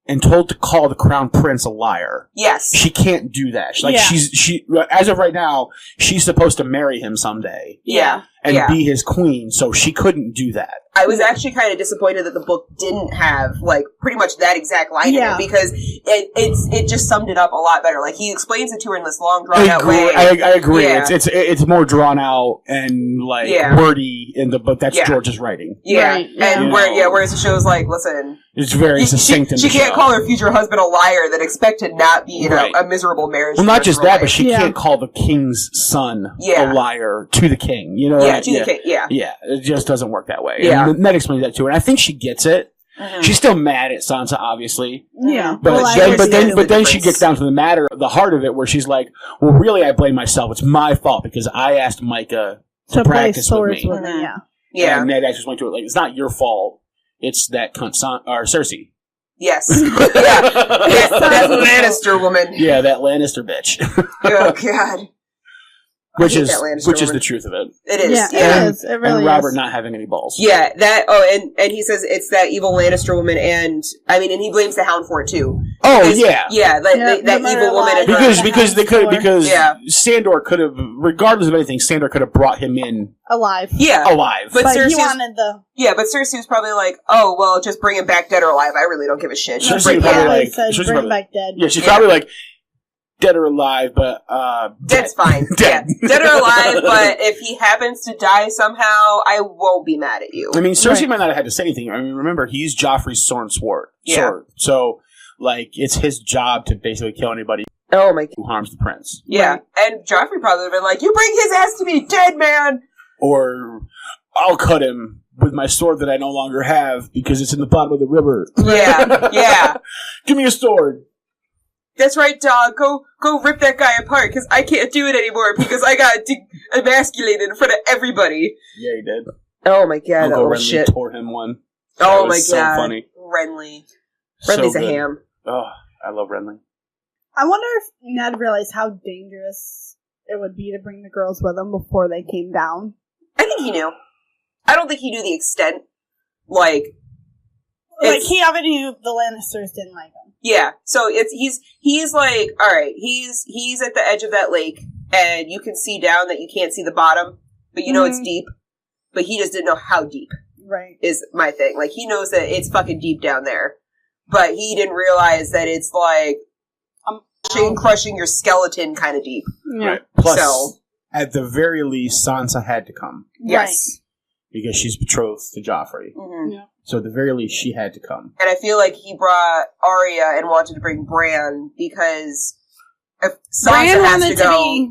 and told to call the crown prince a liar. Yes. She can't do that. She as of right now, she's supposed to marry him someday. Yeah. And be his queen, so she couldn't do that. I was actually kind of disappointed that the book didn't have, pretty much that exact line in it, because it just summed it up a lot better. Like, he explains it to her in this long, drawn-out way. I agree. Yeah. It's more drawn out and, wordy in the book. That's George's writing. Yeah. Right. And whereas the show's like, listen... It's very succinct in the show. She can't call her future husband a liar that expect to not be in a miserable marriage. Well, not just that, but she Yeah. can't call the king's son a liar to the king. The king, Yeah, it just doesn't work that way. Yeah. And Ned explains that to her, and I think she gets it. Mm-hmm. She's still mad at Sansa, obviously. Yeah. But then she gets down to the heart of it, where she's like, well, really, I blame myself. It's my fault, because I asked Micah to practice with me. Yeah. And Ned actually went to it, it's not your fault. It's that cunt Cersei. Yes. That Lannister woman. Yeah, that Lannister bitch. Oh, God. Which is the truth of it. It is. Yeah, it is. It really and Robert is. not having any balls. Yeah, and he says it's that evil Lannister woman, and he blames the Hound for it too. Oh yeah, that evil woman. Because Sandor could have, regardless of anything, Sandor could have brought him in alive. Yeah, alive. But Cersei he wanted the. Yeah, but Cersei was probably like, "Oh well, just bring him back dead or alive. I really don't give a shit." Cersei bring him back dead. Yeah, she's probably like. Dead or alive, but, Dead's fine. Dead. Yeah. Dead or alive, but if he happens to die somehow, I won't be mad at you. I mean, Cersei might not have had to say anything. I mean, remember, he's Joffrey's sword. Yeah. So, it's his job to basically kill anybody who harms the prince. Yeah. Right. And Joffrey probably would have been like, you bring his ass to me dead, man! Or, I'll cut him with my sword that I no longer have because it's in the bottom of the river. Yeah. Give me a sword. That's right, dog. Go rip that guy apart, because I can't do it anymore, because I got emasculated in front of everybody. Yeah, he did. Oh my god, that little Renly shit. tore him one. Oh my god. So funny. Renly's So a ham. Oh, I love Renly. I wonder if Ned realized how dangerous it would be to bring the girls with him before they came down. I think he knew. I don't think he knew the extent. He already knew the Lannisters didn't like him. Yeah, so he's like, all right, he's at the edge of that lake, and you can see down that you can't see the bottom, but you know it's deep. But he just didn't know how deep. Right. Is my thing. Like, he knows that it's fucking deep down there, but he didn't realize that it's like crushing your skeleton kind of deep. Yeah. Right. Plus, at the very least, Sansa had to come. Yes. because she's betrothed to Joffrey. Mm-hmm. Yeah. So at the very least, she had to come. And I feel like he brought Arya and wanted to bring Bran because if Sansa Bran has wanted to go. be.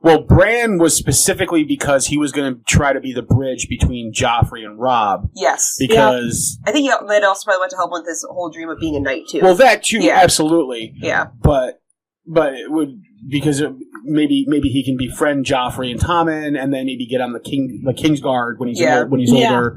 Well, Bran was specifically because he was going to try to be the bridge between Joffrey and Robb. Yes. Because... I think Ned also probably went to help with this whole dream of being a knight, too. Well, that too, Yeah. absolutely. Yeah. But it would... Because maybe he can befriend Joffrey and Tommen, and then maybe get on the Kingsguard when he's older.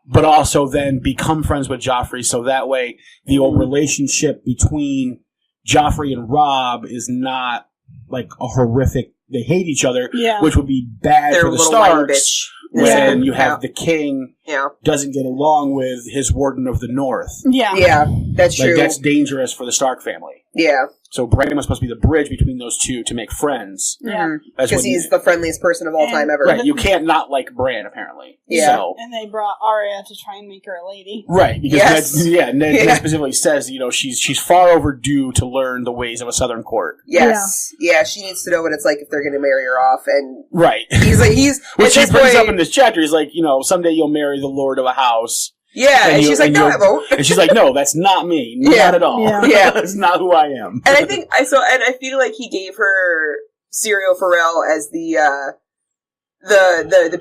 But also then become friends with Joffrey, so that way the old relationship between Joffrey and Robb is not like a horrific. They hate each other, which would be bad They're for the Starks. When you have the king doesn't get along with his Warden of the North. Yeah, that's true. That's dangerous for the Stark family. Yeah. So Bran was supposed to be the bridge between those two to make friends. Yeah. Because he's the friendliest person of all time ever. Right, you can't not like Bran, apparently. Yeah. So. And they brought Arya to try and make her a lady. Right, because Ned specifically says, she's far overdue to learn the ways of a Southern court. Yes. Yeah, she needs to know what it's like if they're going to marry her off. And right. Which he brings up in this chapter. He's like, someday you'll marry the lord of a house. Yeah, and she's like, no, I won't. And she's like, no, that's not me. Not at all. Yeah. That's not who I am. And I feel like he gave her SYRIO FOREL as the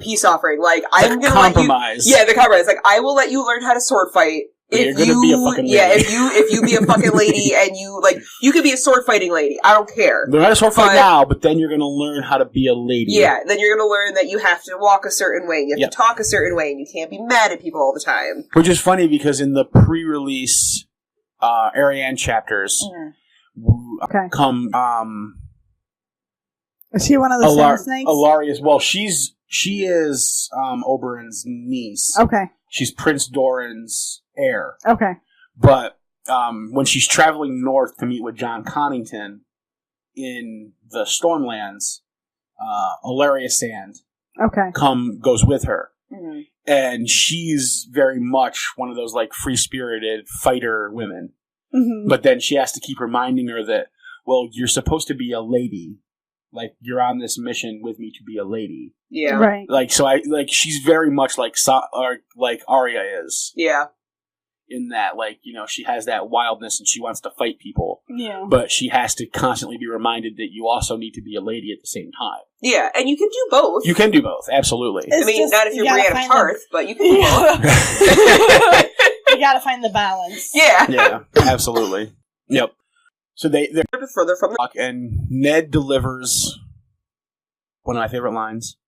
peace offering. Like, I'm gonna compromise. The compromise. Like, I will let you learn how to sword fight. If you're gonna be a fucking lady. Yeah, if you be a fucking lady and you could be a sword fighting lady. I don't care. Learn how to sword fight now, but then you're gonna learn how to be a lady. Yeah, then you're gonna learn that you have to walk a certain way, you have to talk a certain way, and you can't be mad at people all the time. Which is funny because in the pre-release Arianne chapters come Is she one of the Sand Snakes? Ilaria's she is Oberyn's niece. Okay. She's Prince Doran's heir. Okay. But when she's traveling north to meet with Jon Connington in the Stormlands, Ilaria Sand goes with her. Mm-hmm. And she's very much one of those like free-spirited fighter women. Mm-hmm. But then she has to keep reminding her that, well, you're supposed to be a lady. Like, you're on this mission with me to be a lady. Yeah. Right. Like, so she's very much like Arya is. Yeah. In that, like, she has that wildness and she wants to fight people. Yeah. But she has to constantly be reminded that you also need to be a lady at the same time. Yeah, and you can do both. You can do both, absolutely. I mean, not if you're Brienne of Tarth, but you can do both. You gotta find the balance. Yeah. Yeah, absolutely. Yep. So they're further from the... And Ned delivers one of my favorite lines,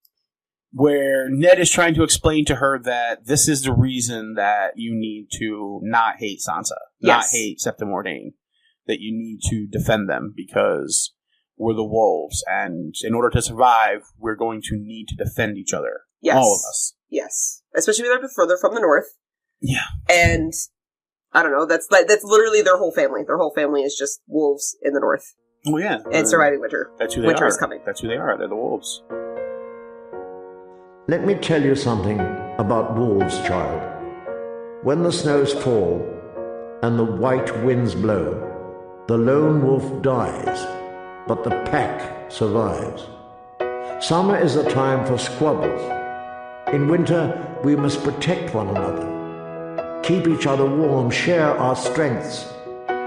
where Ned is trying to explain to her that this is the reason that you need to not hate Sansa, not hate Septim Ordain, that you need to defend them because we're the wolves, and in order to survive, we're going to need to defend each other. Yes. All of us. Yes. Especially if they're further from the north. Yeah. And... I don't know, that's literally their whole family. Their whole family is just wolves in the north. Oh, yeah. And surviving winter. That's who they winter are. Is coming. That's who they are. They're the wolves. Let me tell you something about wolves, child. When the snows fall and the white winds blow, the lone wolf dies, but the pack survives. Summer is a time for squabbles. In winter, we must protect one another. Keep each other warm, share our strengths.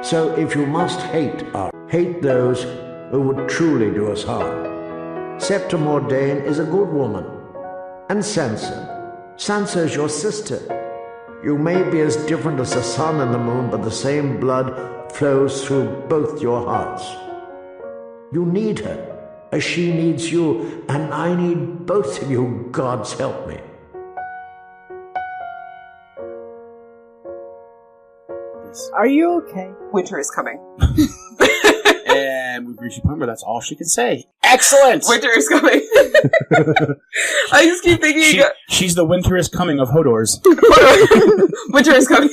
So if you must hate us, hate those who would truly do us harm. Septim Ordain is a good woman. And Sansa is your sister. You may be as different as the sun and the moon, but the same blood flows through both your hearts. You need her, as she needs you, and I need both of you, God's help me. Are you okay? Winter is coming. And we've reached a point where that's all she can say. Excellent! Winter is coming. I just keep thinking... She's the winter is coming of Hodors. Winter is coming.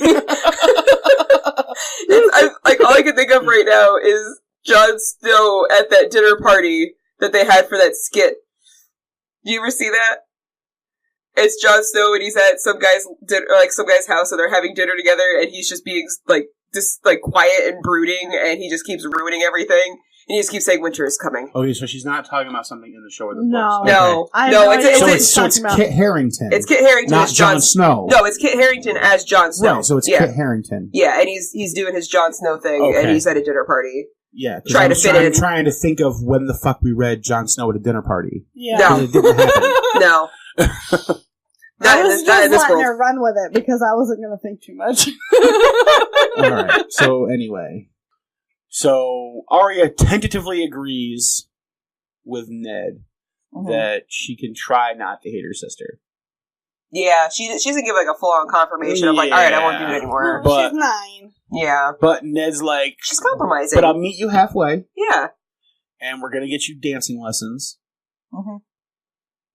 All I can think of right now is Jon Snow at that dinner party that they had for that skit. Do you ever see that? It's Jon Snow and he's at some guy's house and they're having dinner together and he's just being quiet and brooding and he just keeps ruining everything. And you just keep saying winter is coming. Okay, so she's not talking about something in the show or the No. books. No, I have no, no idea what it's So it's Kit Harington. It's Kit Harington not as Jon Snow. No, it's Kit Harington as Jon Snow. Right, so it's Kit Harington. Yeah, and he's doing his Jon Snow thing, and he's at a dinner party. Yeah, trying to fit in. I'm trying to think of when the fuck we read Jon Snow at a dinner party. Yeah. No. It didn't happen. No. I was just letting world. her run with it because I wasn't going to think too much. Alright, so anyway. So Arya tentatively agrees with Ned that she can try not to hate her sister. Yeah, she doesn't give like a full-on confirmation of like, alright, I won't do it anymore. But, she's 9. Yeah. But Ned's like... She's compromising. But I'll meet you halfway. Yeah. And we're going to get you dancing lessons. Mm-hmm.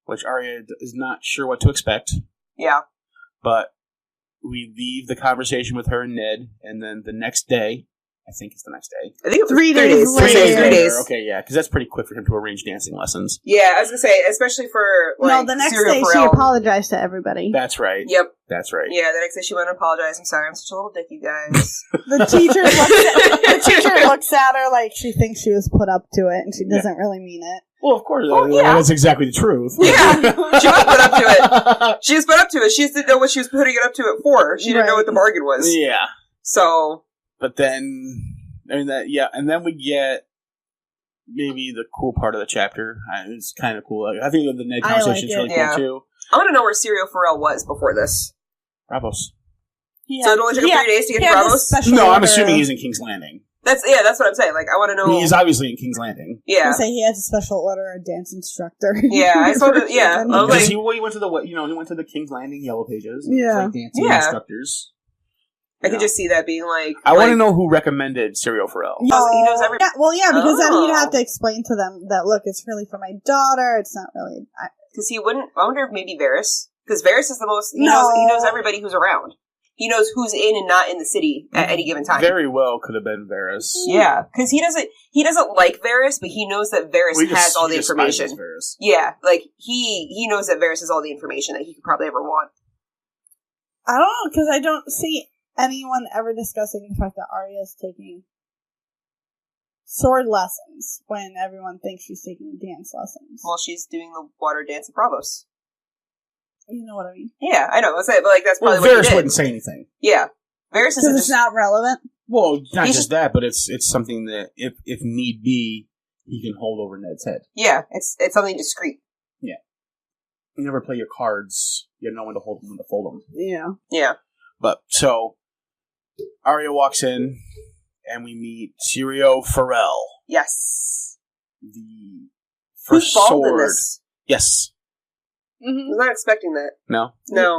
Which Arya is not sure what to expect. Yeah. But we leave the conversation with her and Ned, and then the next day, I think it's the next day. I think it was 3 days 3 days. later. 3 days. Okay, yeah, because that's pretty quick for him to arrange dancing lessons. Yeah, I was gonna say, especially for like No, the next SYRIO day she FOREL. apologized to everybody. That's right. Yep. That's right. Yeah, the next day she went and apologized. I'm sorry, I'm such a little dick, you guys. The teacher looks at her like she thinks she was put up to it, and she doesn't really mean it. Well, of course. yeah. That's exactly the truth. Yeah, she was put up to it. She was put up to it. She just didn't know what she was putting it up to it for. She didn't know what the bargain was. Yeah. So. But then, and then we get maybe the cool part of the chapter. It's kind of cool. I think the Ned conversation is really cool too. I want to know where SYRIO FOREL was before this. Bravos. So it only took him 3 days to get to Bravos? No, I'm assuming he's in King's Landing. That's what I'm saying. Like, I want to know. He's obviously in King's Landing. Yeah. I say he has a special order, a dance instructor. Yeah, I saw that. Yeah, I was like, he went to the King's Landing Yellow Pages. Yeah, like dancing instructors. I could just see that being like. I want to know who recommended SYRIO FOREL. He knows everybody. Yeah, well, yeah, because then he'd have to explain to them that look, it's really for my daughter. It's not really. Because he wouldn't. I wonder if maybe Varys. Because Varys is the most. He knows everybody who's around. He knows who's in and not in the city at any given time. Very well could have been Varys. Yeah, because he doesn't like Varys, but he knows that Varys has all the information. Varys. Yeah, like he knows that Varys has all the information that he could probably ever want. I don't know, because I don't see anyone ever discussing the fact that Arya is taking sword lessons when everyone thinks she's taking dance lessons. Well, she's doing the water dance at Bravos. You know what I mean? Yeah, I know. But like that's probably what Varys he did. wouldn't say anything. Yeah, Varys is because it's not relevant. Well, not just that, but it's something that if need be, he can hold over Ned's head. Yeah, it's something discreet. Yeah, you never play your cards. You know when to hold them, when to fold them. Yeah, yeah. But so Arya walks in, and we meet SYRIO FOREL. Yes, the first sword. Bald in this? Yes. Mm-hmm. I was not expecting that. No.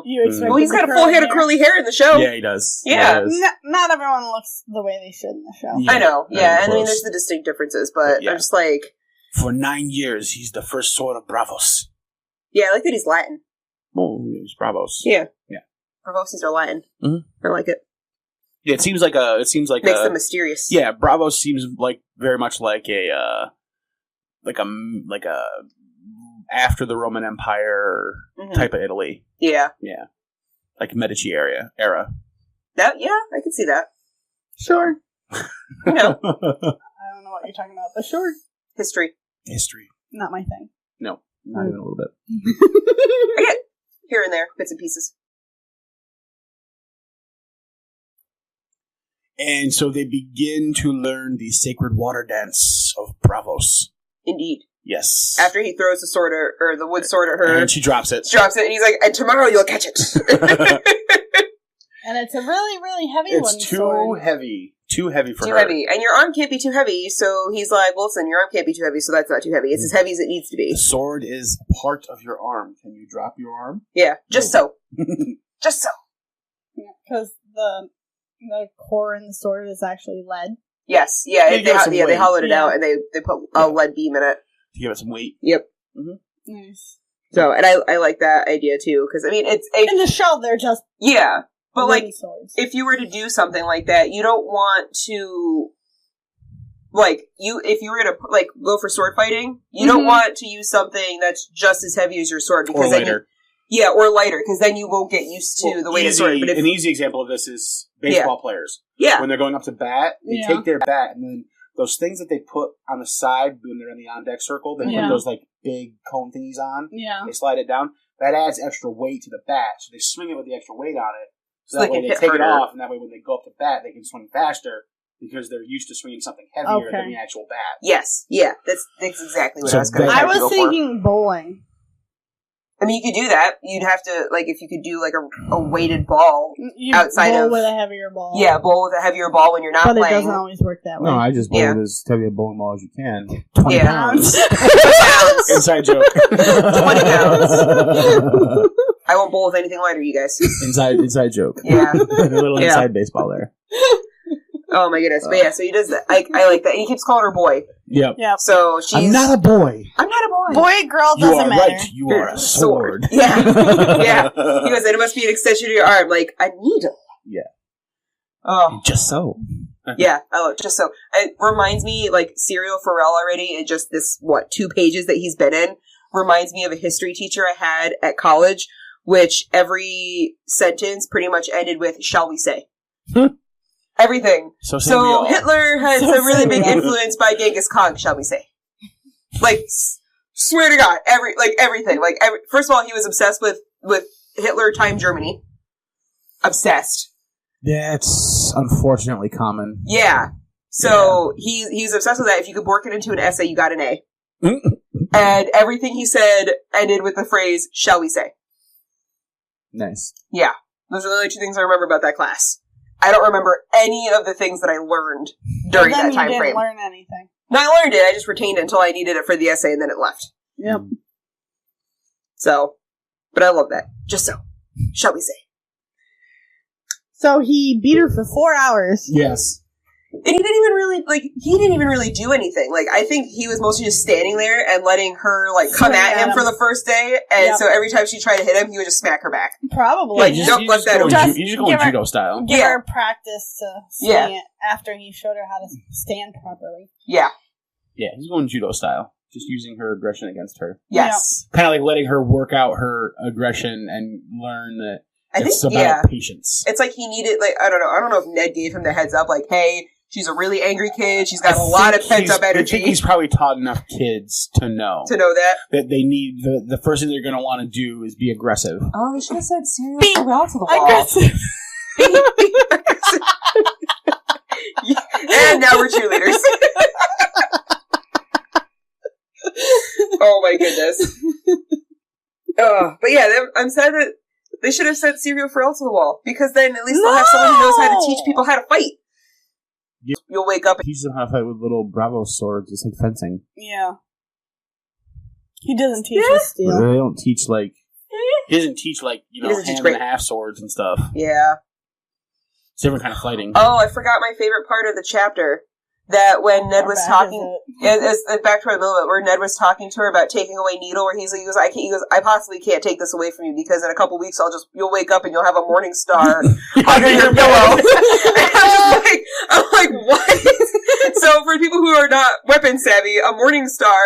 You expect Well, he's got a full head of curly hair in the show. Yeah, he does. Yeah. Not everyone looks the way they should in the show. Yeah. I know. Yeah, and I mean, close. there's the distinct differences, but I'm just like... For 9 years, he's the first sword of Bravos. Yeah, I like that he's Latin. Oh, he's Bravos. Yeah. Yeah. Bravos are Latin. Mm-hmm. I like it. Yeah, it seems like makes them mysterious. Yeah, Bravos seems like very much like a after the Roman Empire type of Italy. Yeah. Yeah. Like Medici era. That, yeah, I can see that. Sure. I know. I don't know what you're talking about, but sure. History. Not my thing. No, not even a little bit. I get here and there, bits and pieces. And so they begin to learn the sacred water dance of Bravos. Indeed. Yes. After he throws the sword or the wood sword at her. And she drops it. And he's like, and tomorrow you'll catch it. And it's a really, really heavy one. It's too heavy. Too heavy for her. Too heavy. And your arm can't be too heavy, so he's like, well, listen, your arm can't be too heavy, so that's not too heavy. It's as heavy as it needs to be. The sword is a part of your arm. Can you drop your arm? Yeah, just so. Just so. Because the core in the sword is actually lead. Yes, yeah, they hollowed it out and they put a lead beam in it. To give it some weight. Yep. Mm-hmm. Nice. So, and I like that idea too, because I mean, it's... in the show, they're just... Yeah, but like, swords. if you were to do something like that, you don't want to... Like, if you were to, like, go for sword fighting, you don't want to use something that's just as heavy as your sword, because or lighter. Or lighter, because then you won't get used to the weight of sword. But an easy example of this is baseball players. Yeah. When they're going up to bat, they take their bat and then those things that they put on the side when they're in the on-deck circle, they put those, like, big cone thingies on. Yeah. They slide it down. That adds extra weight to the bat, so they swing it with the extra weight on it. So that way they take it off, and that way when they go up to bat, they can swing faster because they're used to swinging something heavier than the actual bat. Yes. Yeah. That's exactly what I was going to say. I was thinking bowling. I mean, you could do that. You'd have to, like, if you could do, like, a weighted ball outside of... bowl with a hevier ball. Yeah, bowl with a heavier ball when you're not playing. But it doesn't always work that way. No, I just bowl with as heavy a bowling ball as you can. 20 pounds. 20 pounds. Inside joke. 20 pounds. I won't bowl with anything lighter, you guys. Inside joke. Yeah. A little inside baseball there. Oh my goodness. But yeah, so he does that. I like that. And he keeps calling her boy. Yep. So she's... I'm not a boy. I'm not a boy. Boy, girl, doesn't matter. Right. You are a sword. Yeah. Yeah. He goes, and it must be an extension of your arm. Like, a needle. Yeah. Oh. Just so. Yeah, I love it. Just so. It reminds me, like, SYRIO FOREL already, in just this, 2 pages that he's been in, reminds me of a history teacher I had at college, which every sentence pretty much ended with, shall we say. Everything. So Hitler had some really big influence by Genghis Khan, shall we say. Like, swear to God, everything. Like, first of all, he was obsessed with Hitler time Germany. Obsessed. That's unfortunately common. Yeah. So he's obsessed with that. If you could work it into an essay, you got an A. And everything he said ended with the phrase, shall we say. Nice. Yeah. Those are the only 2 things I remember about that class. I don't remember any of the things that I learned during that time frame. You didn't learn anything. No, I learned it. I just retained it until I needed it for the essay, and then it left. Yep. So, but I love that. Just so. Shall we say. So he beat her for 4 hours. Yes. And he didn't even really do anything. Like, I think he was mostly just standing there and letting her, like, come at him for the first day. And so every time she tried to hit him, he would just smack her back. Probably. Like, don't let that over. You just go in judo style. Give her practice to swing it after he showed her how to stand properly. Yeah. Yeah, he's going judo style. Just using her aggression against her. Yes. Kind of like letting her work out her aggression and learn that it's about patience. It's like he needed, like, I don't know if Ned gave him the heads up, like, hey, she's a really angry kid. She's got a lot of pent-up energy. I think he's probably taught enough kids to know. That they need, the first thing they're going to want to do is be aggressive. Oh, they should have said SYRIO FOREL to the wall. Aggressive. And now we're cheerleaders. Oh my goodness. But yeah, I'm sad that they should have sent SYRIO FOREL to the wall, because then at least they'll have someone who knows how to teach people how to fight. Yep. You'll wake up and teach them how to fight with little Bravo swords. It's like fencing. Yeah. He doesn't teach with steel. They don't teach like... He doesn't teach like, hand and a half swords and stuff. Yeah. It's different kind of fighting. Oh, I forgot my favorite part of the chapter. That when Ned was talking, it's back to our middle of it, where Ned was talking to her about taking away Needle, where he goes, I possibly can't take this away from you, because in a couple weeks you'll wake up and you'll have a morning star under your pillow. And I'm like, what? So for people who are not weapon savvy, a morning star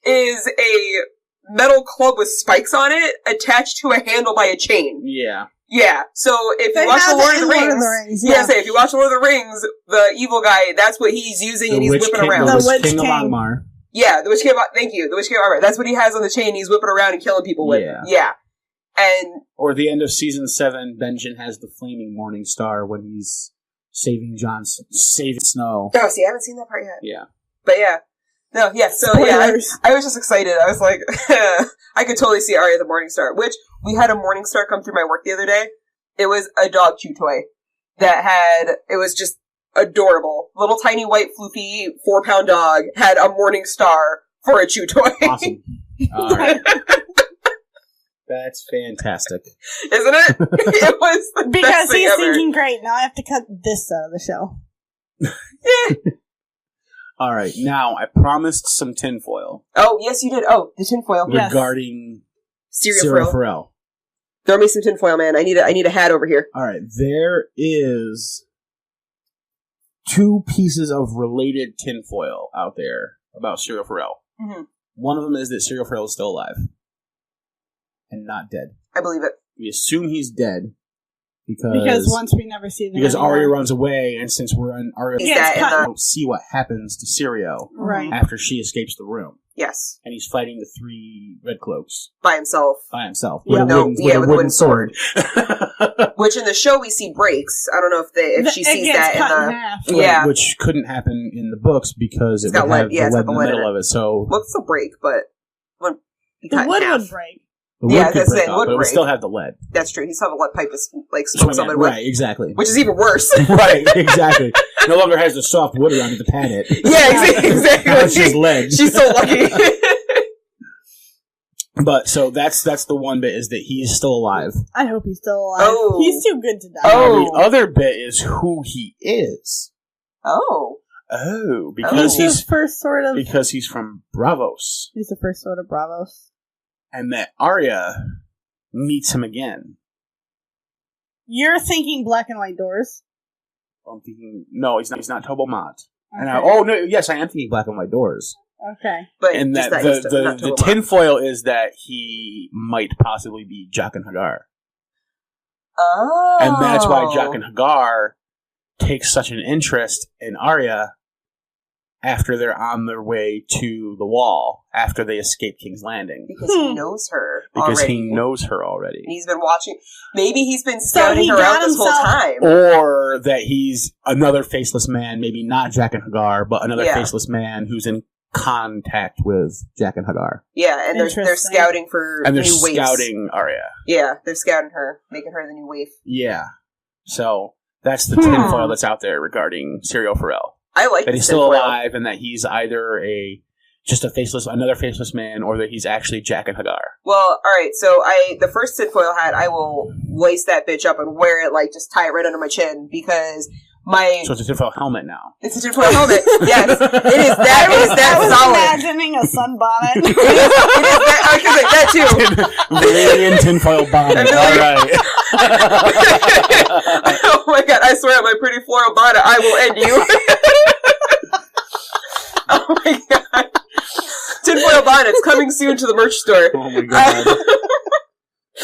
is a metal club with spikes on it attached to a handle by a chain. Yeah. Yeah, so if you watch The Lord of the Rings, if you watch Lord of the Rings, the evil guy, that's what he's using, and he's whipping around. The Witch King of Angmar. Yeah, the Witch King of, thank you, the Witch King of Angmar. That's what he has on the chain, he's whipping around and killing people with. Yeah. And... Or at the end of season 7, Benjen has the flaming morning star when he's saving Snow. Oh, see, I haven't seen that part yet. Yeah. But yeah. No, yeah, so Spoilers. I was just excited. I was like, I could totally see Arya the Morningstar, which we had a Morningstar come through my work the other day. It was a dog chew toy it was just adorable. Little tiny white floofy 4-pound dog had a Morningstar for a chew toy. Awesome. All right. That's fantastic. Isn't it? It was the because best thing he's ever. thinking, great, now I have to cut this out of the show. Yeah. All right, now I promised some tinfoil. Oh, yes, you did. Oh, the tinfoil. Regarding SYRIO FOREL. Throw me some tinfoil, man. I need a hat over here. All right, there is 2 pieces of related tinfoil out there about SYRIO FOREL. Mm-hmm. One of them is that SYRIO FOREL is still alive and not dead. I believe it. We assume he's dead Because once we never see them Because anymore. Arya runs away, and since we're on Arya, we don't see what happens to Syrio after she escapes the room. Yes. And he's fighting the 3 Red Cloaks. By himself. With a wooden sword. Which in the show we see breaks. I don't know if she sees that in the... half. Yeah. Which couldn't happen in the books because it would have the lead in the middle of it. So, well, it's a break, but... The wood would break. The wood could break off, but it would still have the lead. That's true. He still have a lead pipe to smoke somebody with. Right, exactly. Which is even worse. Right, exactly. No longer has the soft wood around it to pad it. Yeah, exactly. Now it's just lead. She's so lucky. But, so that's the one bit, is that he is still alive. I hope he's still alive. Oh. He's too good to die. The other bit is who he is. Because he's the first sort of... Because he's from Bravos. He's the first sort of Bravos. And that Arya meets him again. You're thinking Black and White Doors? I'm thinking... No, he's not Tobo Mott. Okay. And yes, I am thinking Black and White Doors. Okay. But and that the tinfoil is that he might possibly be Jaqen H'ghar. Oh. And that's why Jaqen H'ghar takes such an interest in Arya after they're on their way to the wall, after they escape King's Landing. Because he knows her already. And he's been watching. Maybe he's been scouting her out this whole time. Or that he's another faceless man, maybe not Jaqen H'ghar, but another faceless man who's in contact with Jaqen H'ghar. Yeah, and they're scouting for and they're new waifs. Scouting Arya. Yeah, they're scouting her, making her the new waif. Yeah. So that's the tinfoil that's out there regarding SYRIO FOREL. I like that he's still alive, and that he's either another faceless man, or that he's actually Jaqen H'ghar. Well, alright, so the first tinfoil hat, I will lace that bitch up and wear it, just tie it right under my chin, because So it's a tinfoil helmet now. It's a tinfoil helmet, yes. It is that solid. I was imagining a sunbonnet. it is that, I was like that too. Valyrian tinfoil bonnet, alright. Oh my god, I swear on my pretty floral bonnet, I will end you. Oh my god. Tinfoil bonnets coming soon to the merch store. Oh my god.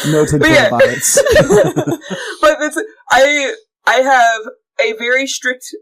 No tinfoil bonnets. But I have a very strict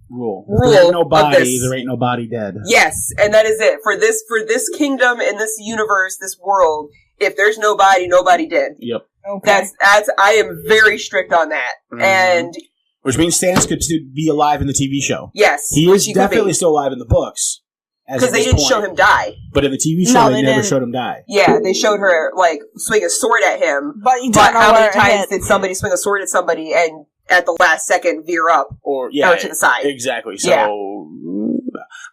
rule. If there ain't no body, there ain't no body dead. Yes, and that is it. For this kingdom and this universe, this world, if there's no body, nobody dead. Yep. Okay. That's I am very strict on that. Mm-hmm. And which means Stannis could be alive in the TV show. Yes. He is definitely still alive in the books. Because they didn't show him die. But in the TV show, they never showed him die. Yeah, they showed her, swing a sword at him. But how many times did somebody swing a sword at somebody and at the last second veer up? Or to the side. Exactly. So,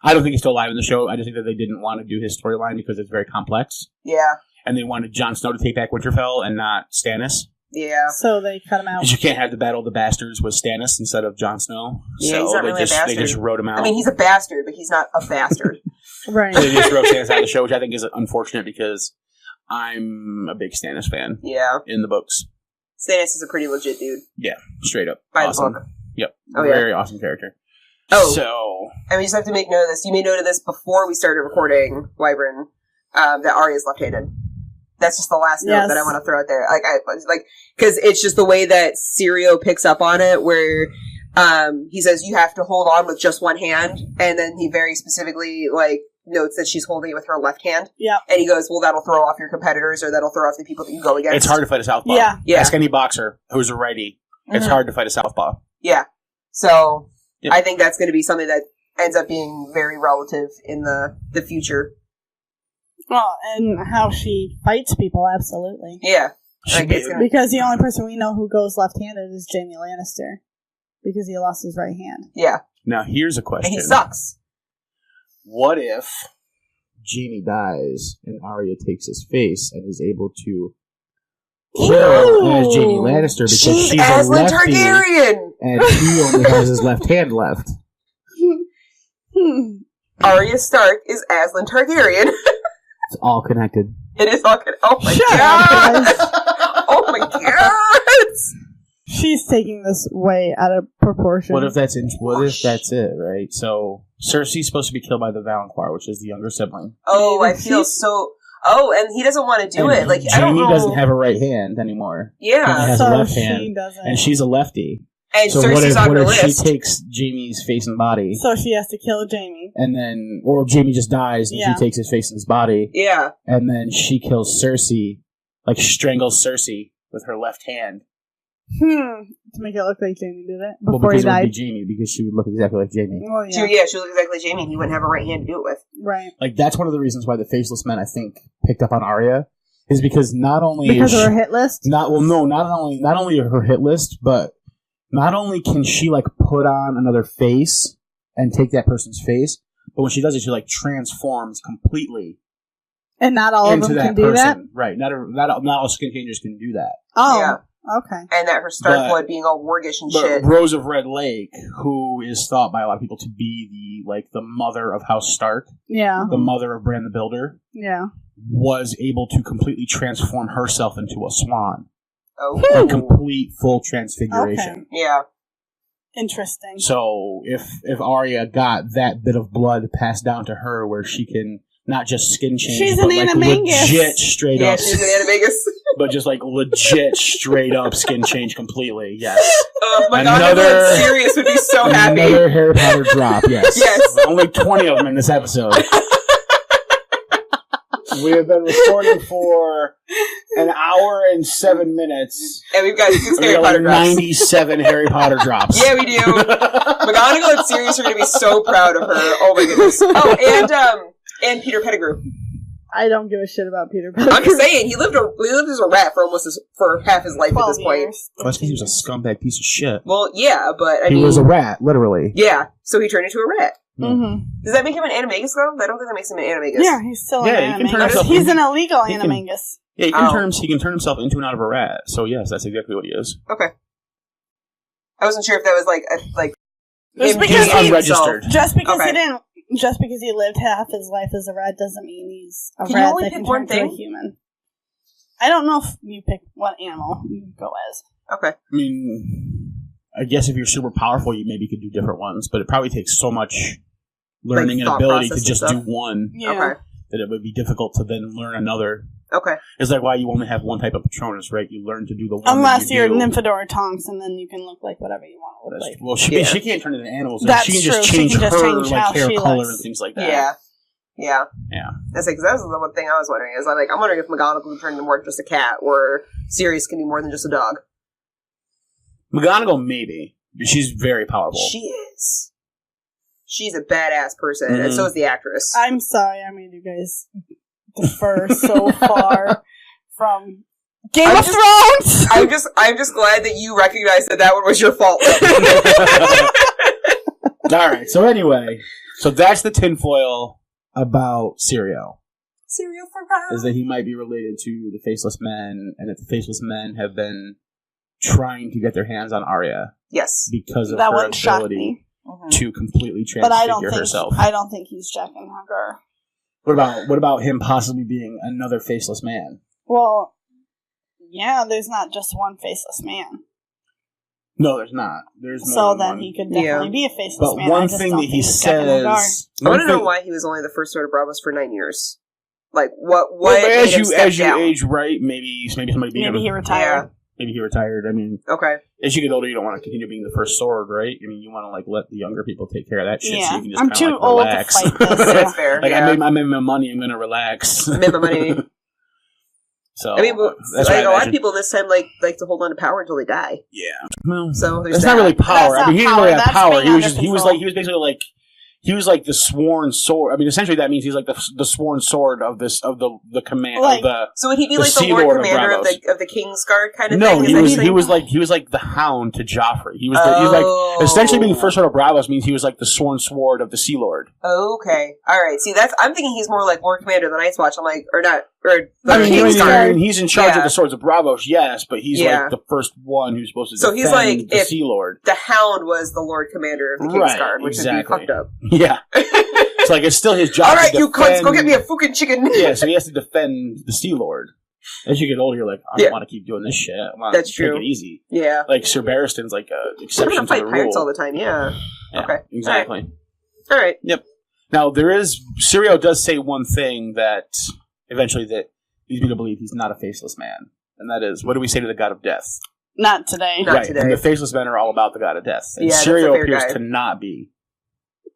I don't think he's still alive in the show. I just think that they didn't want to do his storyline because it's very complex. Yeah. And they wanted Jon Snow to take back Winterfell and not Stannis. Yeah. So they cut him out. Because you can't have the Battle of the Bastards with Stannis instead of Jon Snow. Yeah, so he's not really a bastard. They just wrote him out. I mean, he's a bastard, but he's not a bastard. Right. So they just wrote Stannis out of the show, which I think is unfortunate because I'm a big Stannis fan. Yeah. In the books. Stannis is a pretty legit dude. Yeah, straight up. By awesome. the book. Yep. Oh, very awesome character. Oh. So. And we just have to make note of this. You made note of this before we started recording Wyvern, that Arya's left-handed. That's just the last note that I want to throw out there. Because it's just the way that Syrio picks up on it, where he says you have to hold on with just one hand, and then he very specifically notes that she's holding it with her left hand. Yeah. And he goes, well, that'll throw off your competitors, or that'll throw off the people that you go against. It's hard to fight a southpaw. Yeah. Ask any boxer who's a righty. Mm-hmm. It's hard to fight a southpaw. Yeah. So I think that's going to be something that ends up being very relative in the future. Well, and how she fights people, absolutely. Yeah. Because the only person we know who goes left-handed is Jaime Lannister. Because he lost his right hand. Yeah. Now, here's a question. And he sucks. What if Jaime dies and Arya takes his face and is able to kill as Jaime Lannister because she's a lefty Targaryen! And he only has his left hand left? Arya Stark is Aslan Targaryen. It's all connected. It is all connected. Oh my god! Oh my god! She's taking this way out of proportion. What if that's it, right? So Cersei's supposed to be killed by the Valancourt, which is the younger sibling. Oh, I feel so. Oh, and he doesn't want to do it. Like, I don't know. Jamie doesn't have a right hand anymore. Yeah. He has a left she hand, doesn't. and she's a lefty. And So Cersei's on what the if she list. takes Jamie's face and body, So she has to kill Jamie. and then, or Jamie just dies and Yeah. she takes his face and his body, Yeah. and then she kills Cersei, like strangles Cersei with her left hand. To make it look like Jamie did it Well, before because he it would be died. Jamie, because she would look exactly like Jamie. Well, She yeah. looks exactly like Jamie, and he wouldn't have a right hand to do it with. Right. Like, that's one of the reasons why the Faceless Men, I think, picked up on Arya, is because not only Because is of her she, hit list? not only her hit list, but not only can she like put on another face and take that person's face, but when she does it, she like transforms completely And not all of into them that can do person. that? Right? Not all skin changers can do that. Oh, Yeah. okay. And that her Stark But- blood being all wargish and But shit. Rose of Red Lake, who is thought by a lot of people to be the mother of House Stark, Yeah, the mother of Bran the Builder, yeah. was able to completely transform herself into a swan. Oh. A complete, full transfiguration. Okay. Yeah. Interesting. So if Arya got that bit of blood passed down to her, where she can not just skin change, She's but an like animagus. legit straight Yeah, up, she's an animagus. but just like legit straight up skin change completely. Yes. Oh my god, Another- everyone serious would be so happy. Another Harry Potter drop. Yes. Yes. Only 20 of them in this episode. We have been recording for an hour and 7 minutes. And we've got 6 We Harry got Potter like drops. 97 Harry Potter drops. Yeah, we do. McGonagall and Sirius are going to be so proud of her. Oh my goodness. Oh, and Peter Pettigrew. I don't give a shit about Peter I'm Pettigrew. just saying, he lived as a rat for for half his life at 12 this point. years. Well, that's because he was a scumbag piece of shit. Well, yeah, but I He mean, was a rat, literally. yeah. So he turned into a rat. Mm-hmm. Does that make him an animagus though? I don't think that makes him an animagus. Yeah, he's still Yeah, an he can turn animagus. himself He's into- an illegal he can- animagus. Yeah, Oh. he can turn himself into and out of a rat. So yes, that's exactly what he is. Okay. I wasn't sure if that was like Just him because doing he- unregistered. Just because Okay. he didn't, just because he lived half his life as a rat doesn't mean he's a Can you rat only that pick can one turn into a thing? human. I don't know if you pick what animal you go as. Okay. I mean, I guess if you're super powerful, you maybe could do different ones, but it probably takes so much learning and thought ability to process and just do stuff. one Yeah. Okay. that it would be difficult to then learn another. Okay. It's like why you only have one type of Patronus, right? You learn to do the one Unless that you're you do. Nymphadora Tonks, and then you can look like whatever you want to look like. Well, she Yeah. she can't turn into animals. That's she can just true. She change can just her change like how hair she color looks. and things like that. Yeah. Yeah. Yeah. That's like, 'cause that was the one thing I was wondering is I'm wondering if McGonagall can turn into more than just a cat, or Sirius can be more than just a dog. McGonagall maybe, but she's very powerful. She is. She's a badass person, and so is the actress. I'm sorry, I made you guys defer so far from Game I'm of just- Thrones. I'm just glad that you recognized that one was your fault. All right. So anyway, that's the tinfoil about Syrio. SYRIO FOREL. Is that he might be related to the Faceless Men, and that the Faceless Men have been trying to get their hands on Arya Yes. because of That her wouldn't shock ability me. to completely But I don't transfigure think herself. I don't think he's Jack and Hagar. What about him possibly being another Faceless Man? Well, yeah, there's not just one faceless man. No, there's not. There's more So than then one. he could definitely Yeah. be a faceless But man. I one just thing don't that he think it's Jack and Hagar. says, I want to know thing- why he was only the first Sword of Bravos for 9 years. Like, what Well, but made him as step you down? age right, maybe somebody being Maybe he retired. maybe he retired. I mean, Okay. as you get older, you don't want to continue being the first sword, right? I mean, you want to like let the younger people take care of that shit, so Yeah, you can just I'm kinda, too like, old relax. to fight this. That's fair. Like yeah. I made my money, I'm gonna relax. I made my money. So I mean, but, that's like, what I a lot of imagine. people this time like to hold on to power until they die. Yeah. Well, So there's that's that. not really power. That's I mean, he not didn't really power, have that's power. being under He was control. basically like. He was like the sworn sword. I mean, essentially that means he's like the sworn sword of the command Like- of the. So would he be The like the Sea Lord Lord of Commander of Bravos. the King's Guard kind of No, thing? he Is that was his thing? he was like the Hound to Joffrey. He was like essentially being first sword of Bravos means he was like the sworn sword of the Sea Lord. Okay. All right. See, I'm thinking he's more like Lord Commander of the Night's Watch. I'm like, or not, or the I mean, King's Guard. he's in charge Yeah. of the swords of Bravos, yes, but he's Yeah. like the first one who's supposed to So defend he's like, the if- Sea Lord. The Hound was the Lord Commander of the King's Right, Guard, which exactly. would be fucked up. Yeah, it's like it's still his job. All to right, you cunts, defend- go get me a fucking chicken. Yeah, so he has to defend the Sea Lord. As you get older, you're like, I don't Yeah. want to keep doing this shit. I want That's to true. take it easy. Yeah. Like Sir Barristan's like a I'm exception gonna to the fight pirates all rule. the time. Yeah. Yeah, Okay. exactly. All right. Now Syrio does say one thing that eventually that leads me to believe he's not a faceless man. And that is, what do we say to the god of death? Not today. Not today. And the faceless men are all about the god of death. And Yeah, that's Syrio a fair appears guy. to not be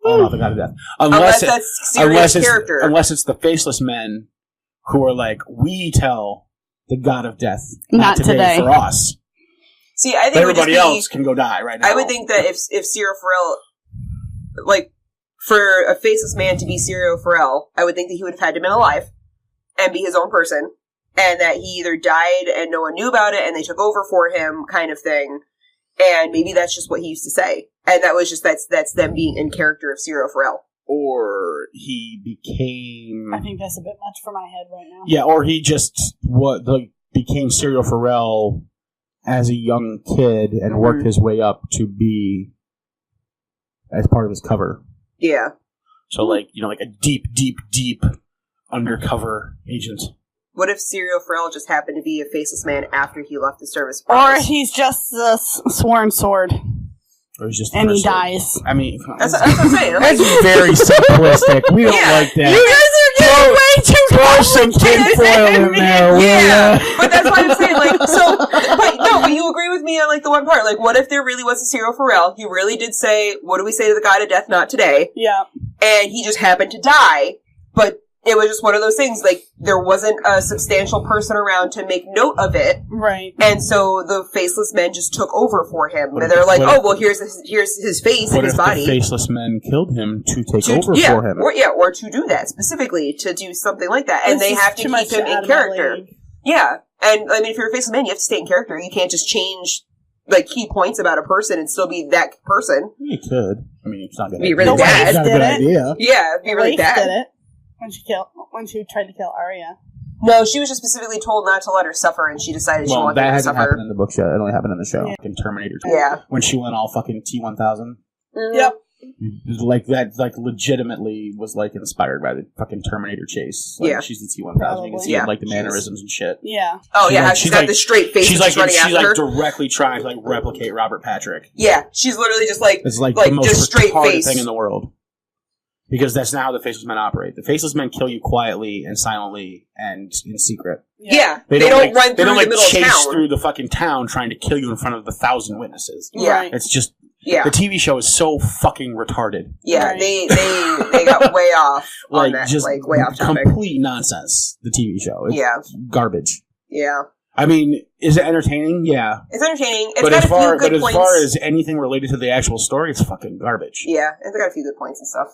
all about the god of death. Unless that's Syrio's character. Unless it's the faceless men who are like, we tell the god of death Not today. for us. See, I think But it would just everybody be, else can go die right now. I would think that if SYRIO FOREL, like, for a faceless man to be SYRIO FOREL, I would think that he would have had to been alive and be his own person, and that he either died and no one knew about it and they took over for him, kind of thing. And maybe that's just what he used to say, and that was just that's them being in character of SYRIO FOREL. Or he became... I think that's a bit much for my head right now. Yeah, or he just became SYRIO FOREL as a young kid and worked his way up to be as part of his cover. Yeah. So, like a deep undercover agent. What if SYRIO FOREL just happened to be a faceless man after he left the service? Or he's just the sworn sword. Or he's just And he dies. I mean, That's what I'm saying. that's very simplistic. We don't like that. You guys are getting way too Throw some tinfoil in there, will Yeah, ya? but that's why I'm saying, but you agree with me on, like, the one part. Like, what if there really was a SYRIO FOREL? He really did say, what do we say to the god of death? Not today. Yeah. And he just happened to die, but it was just one of those things, like, there wasn't a substantial person around to make note of it, Right. and so the faceless men just took over for him. What And if- they're like, what oh, if- well, here's his face What and his if body. the faceless men killed him to take over yeah, for him? or to do that, specifically, to do something like that. And This they is have to too keep much him out in of my character. league. Yeah, and, I mean, if you're a faceless man, you have to stay in character. You can't just change, like, key points about a person and still be that person. You could. I mean, it's not good. Be really The bad. It's not a good Did it? idea. Yeah, it'd be really Rafe bad. did it when she tried to kill Arya. No, she was just specifically told not to let her suffer, and she decided she Well, wanted that to hasn't suffer. happened in the book yet. It only happened in the show. Yeah. In Terminator 2. Yeah. When she went all fucking T-1000. Yep. Like, that, like, legitimately was, like, inspired by the fucking Terminator chase. Like, Yeah. she's the T-1000. You can Probably. see, Yeah. like, the mannerisms and shit. Yeah. Oh, yeah, how She's she's got like- the straight face She's and like, she's running she's after like her. directly trying to, like, replicate Robert Patrick. Yeah, she's literally just like, It's like Like, the most just straight retarded face. thing in the world. Because that's not how the faceless men operate. The faceless men kill you quietly and silently and in secret. yeah, they don't run through the middle of chase town. through the fucking town trying to kill you in front of 1,000 witnesses. Yeah. Right. It's just Yeah, the TV show is so fucking retarded. yeah, Right. they got way off on Like that, just like way off topic. complete nonsense. The TV show, it's Yeah. garbage. Yeah, I mean, is it entertaining? Yeah, it's entertaining. It's but got as a few far good as points. far as anything related to the actual story, it's fucking garbage. Yeah, it's got a few good points and stuff.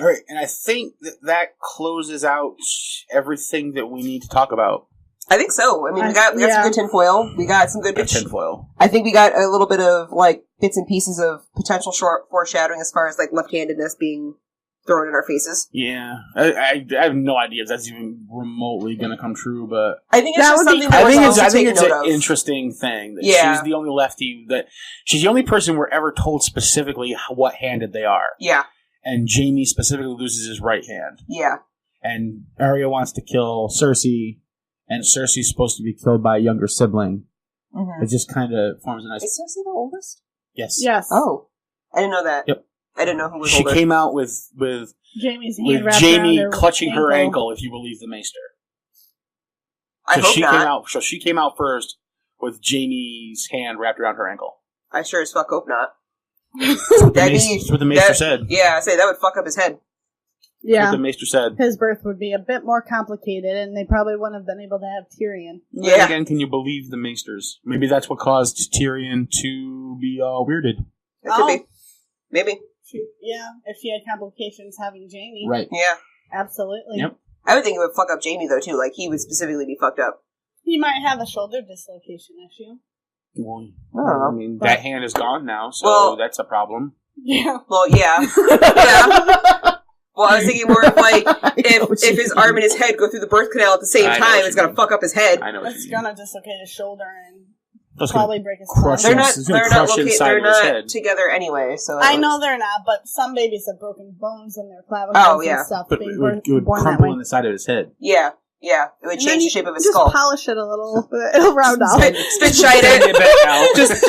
All right, and I think that closes out everything that we need to talk about. I think so. I mean, we got Yeah. some good tinfoil. We got some good Got tinfoil. I think we got a little bit of, like, bits and pieces of potential short foreshadowing as far as, like, left-handedness being thrown in our faces. Yeah, I have no idea if that's even remotely going to come true, but I think it's That just would be something that I we're think supposed it's to take an note of. interesting thing that Yeah. she's the only lefty she's the only person we're ever told specifically what handed they are, Yeah, and Jaime specifically loses his right hand, yeah. and Arya wants to kill Cersei, and Cersei's supposed to be killed by a younger sibling. Mm-hmm. It just kind of forms a nice Is Cersei the oldest? yes. Yes. Oh. I didn't know that. Yep. I didn't know who was She older. came out with Jamie's hand wrapped Jaime around her clutching her ankle, if you believe the Maester. I So hope she not. came out. So she came out first with Jaime's hand wrapped around her ankle. I sure as fuck hope not. That's what the That'd Maester, be- that's what the Maester that- said. Yeah, I say that would fuck up his head. That's Yeah. what the Maester said. His birth would be a bit more complicated, and they probably wouldn't have been able to have Tyrion. Then Yeah. again, can you believe the Maesters? Maybe that's what caused Tyrion to be weirded. It could Oh. be. Maybe. Yeah, if she had complications having Jaime. Right. Yeah. Absolutely. Yep. I would think it would fuck up Jaime, though, too. Like, he would specifically be fucked up. He might have a shoulder dislocation issue. Well, Oh. I mean, that hand is gone now, so Well- that's a problem. Yeah. Well, yeah. Yeah. Well, I was thinking more of, like, if his arm and his head go through the birth canal at the same I know time, what it's you gonna mean. fuck up his head. I know what It's you mean. gonna dislocate his shoulder and That's gonna probably break his crush spine. They're Yes, not. it's gonna They're not. crush inside They're of his not head. together anyway. So I know they're not, but some babies have broken bones in their clavicles Oh, yeah. and stuff. But being it would born that crumple way. on the side of his head. Yeah. Yeah. It would And then change the you shape of his just skull. polish it a little. It'll round off. Spit shine Bend it. it back out. Just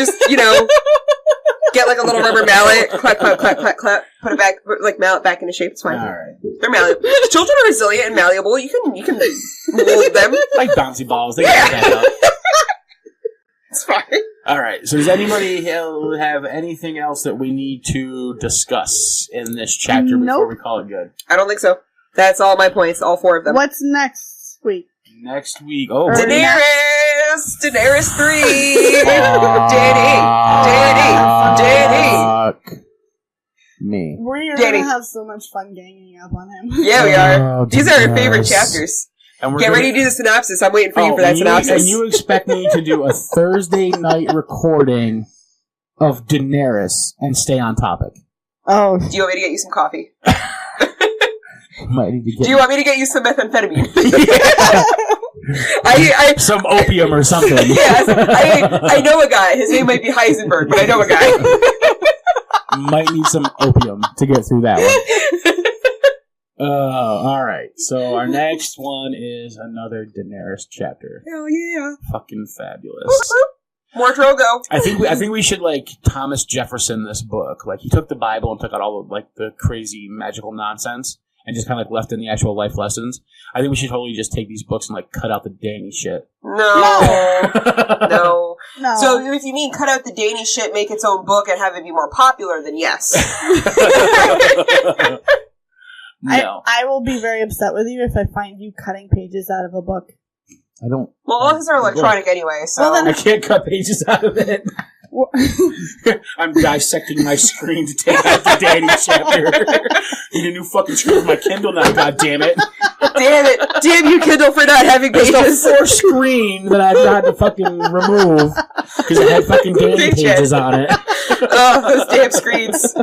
Get like a little rubber mallet, clap, clap, clap, clap, clap. Put it back, like mallet back into shape. It's fine. All right. They're malleable. Children are resilient and malleable. You can mold them Like bouncy balls. They can back up. It's fine. All right. So does anybody have anything else that we need to discuss in this chapter before we call it good? I don't think so. That's all my points. All 4 of them. What's next week? Next week. Daenerys 3. Danny. Fuck me. We're Danny. gonna have so much fun ganging up on him. Yeah, we are. Oh, These are our favorite chapters. And Get ready to do the synopsis. I'm waiting for you for that synopsis. And you expect me to do a Thursday night recording of Daenerys and stay on topic. Oh. Do you want me to get you some coffee? Might need to get Do you want me to get you some methamphetamine? some opium or something. Yes, I know a guy. His name might be Heisenberg, but I know a guy. Might need some opium to get through that one. All right. So our next one is another Daenerys chapter. Hell yeah! Fucking fabulous. More Drogo. I think we should like Thomas Jefferson this book. Like he took the Bible and took out all of like the crazy magical nonsense and just kind of like left in the actual life lessons. I think we should totally just take these books and like cut out the Dany shit. No. No. So if you mean cut out the Dany shit, make its own book, and have it be more popular, then yes. No. I will be very upset with you if I find you cutting pages out of a book. I don't. Well, all these are electronic anyway, so... Well, then I can't cut pages out of it. I'm dissecting my screen to take out the Dany chapter. Need a new fucking screen for my Kindle now, goddammit. Damn it. Damn you, Kindle, for not having pages. There's the 4 screen that I've got to fucking remove because it had fucking Dany pages on it. Oh, those damn screens.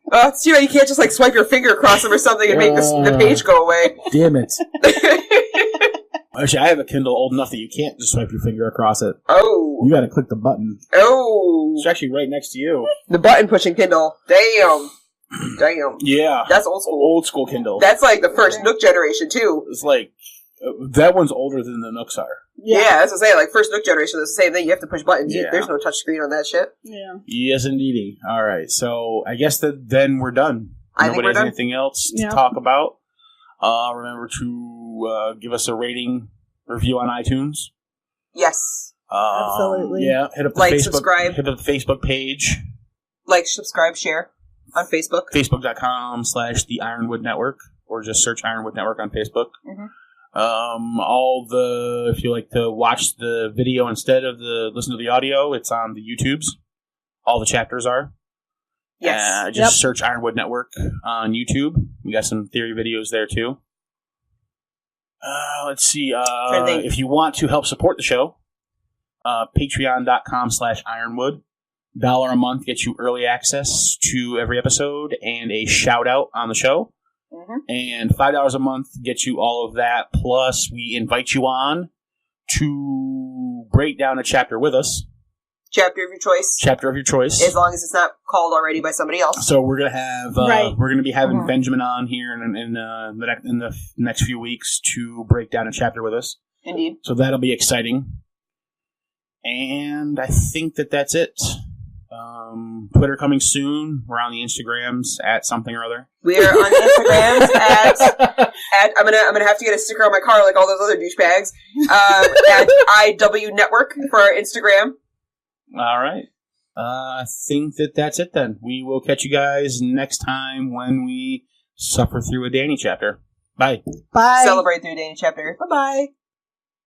Oh, it's too bad you can't just like swipe your finger across them or something and make the page go away. Damn it. Actually, I have a Kindle old enough that you can't just swipe your finger across it. Oh. You gotta click the button. Oh. It's actually right next to you. The button pushing Kindle. Damn. Damn. Yeah. That's old school. Old school Kindle. That's like the first Nook generation, too. It's like, that one's older than the Nooks are. Yeah, that's what I'm saying. Like, first Nook generation is the same thing. You have to push buttons. Yeah. There's no touch screen on that shit. Yeah. Yes, indeedy. All right. So, I guess that then we're done. I think we're done. Anything else to talk about? Remember to give us a rating, review on iTunes. Yes. Absolutely. Yeah. Hit up the Like, Facebook, subscribe. Hit up the Facebook page. Like, subscribe, share on Facebook. Facebook.com/the Ironwood Network, or just search Ironwood Network on Facebook. Mm-hmm. If you like to watch the video instead of listen to the audio, it's on the YouTubes. All the chapters are. Yes. Just search Ironwood Network on YouTube. We got some theory videos there too. Let's see. If you want to help support the show, patreon.com/Ironwood. $1 a month gets you early access to every episode and a shout out on the show. Mm-hmm. And $5 a month gets you all of that. Plus, we invite you on to break down a chapter with us. Chapter of your choice. Chapter of your choice. As long as it's not called already by somebody else. So we're gonna have we're gonna be having Benjamin on here in the next few weeks to break down a chapter with us. Indeed. So that'll be exciting. And I think that's it. Twitter coming soon. We're on the Instagrams at something or other. We are on Instagrams at I'm gonna have to get a sticker on my car like all those other douchebags. At IW Network for our Instagram. All right. I think that's it then. We will catch you guys next time when we suffer through a Dany chapter. Bye. Bye. Celebrate through a Dany chapter. Bye bye.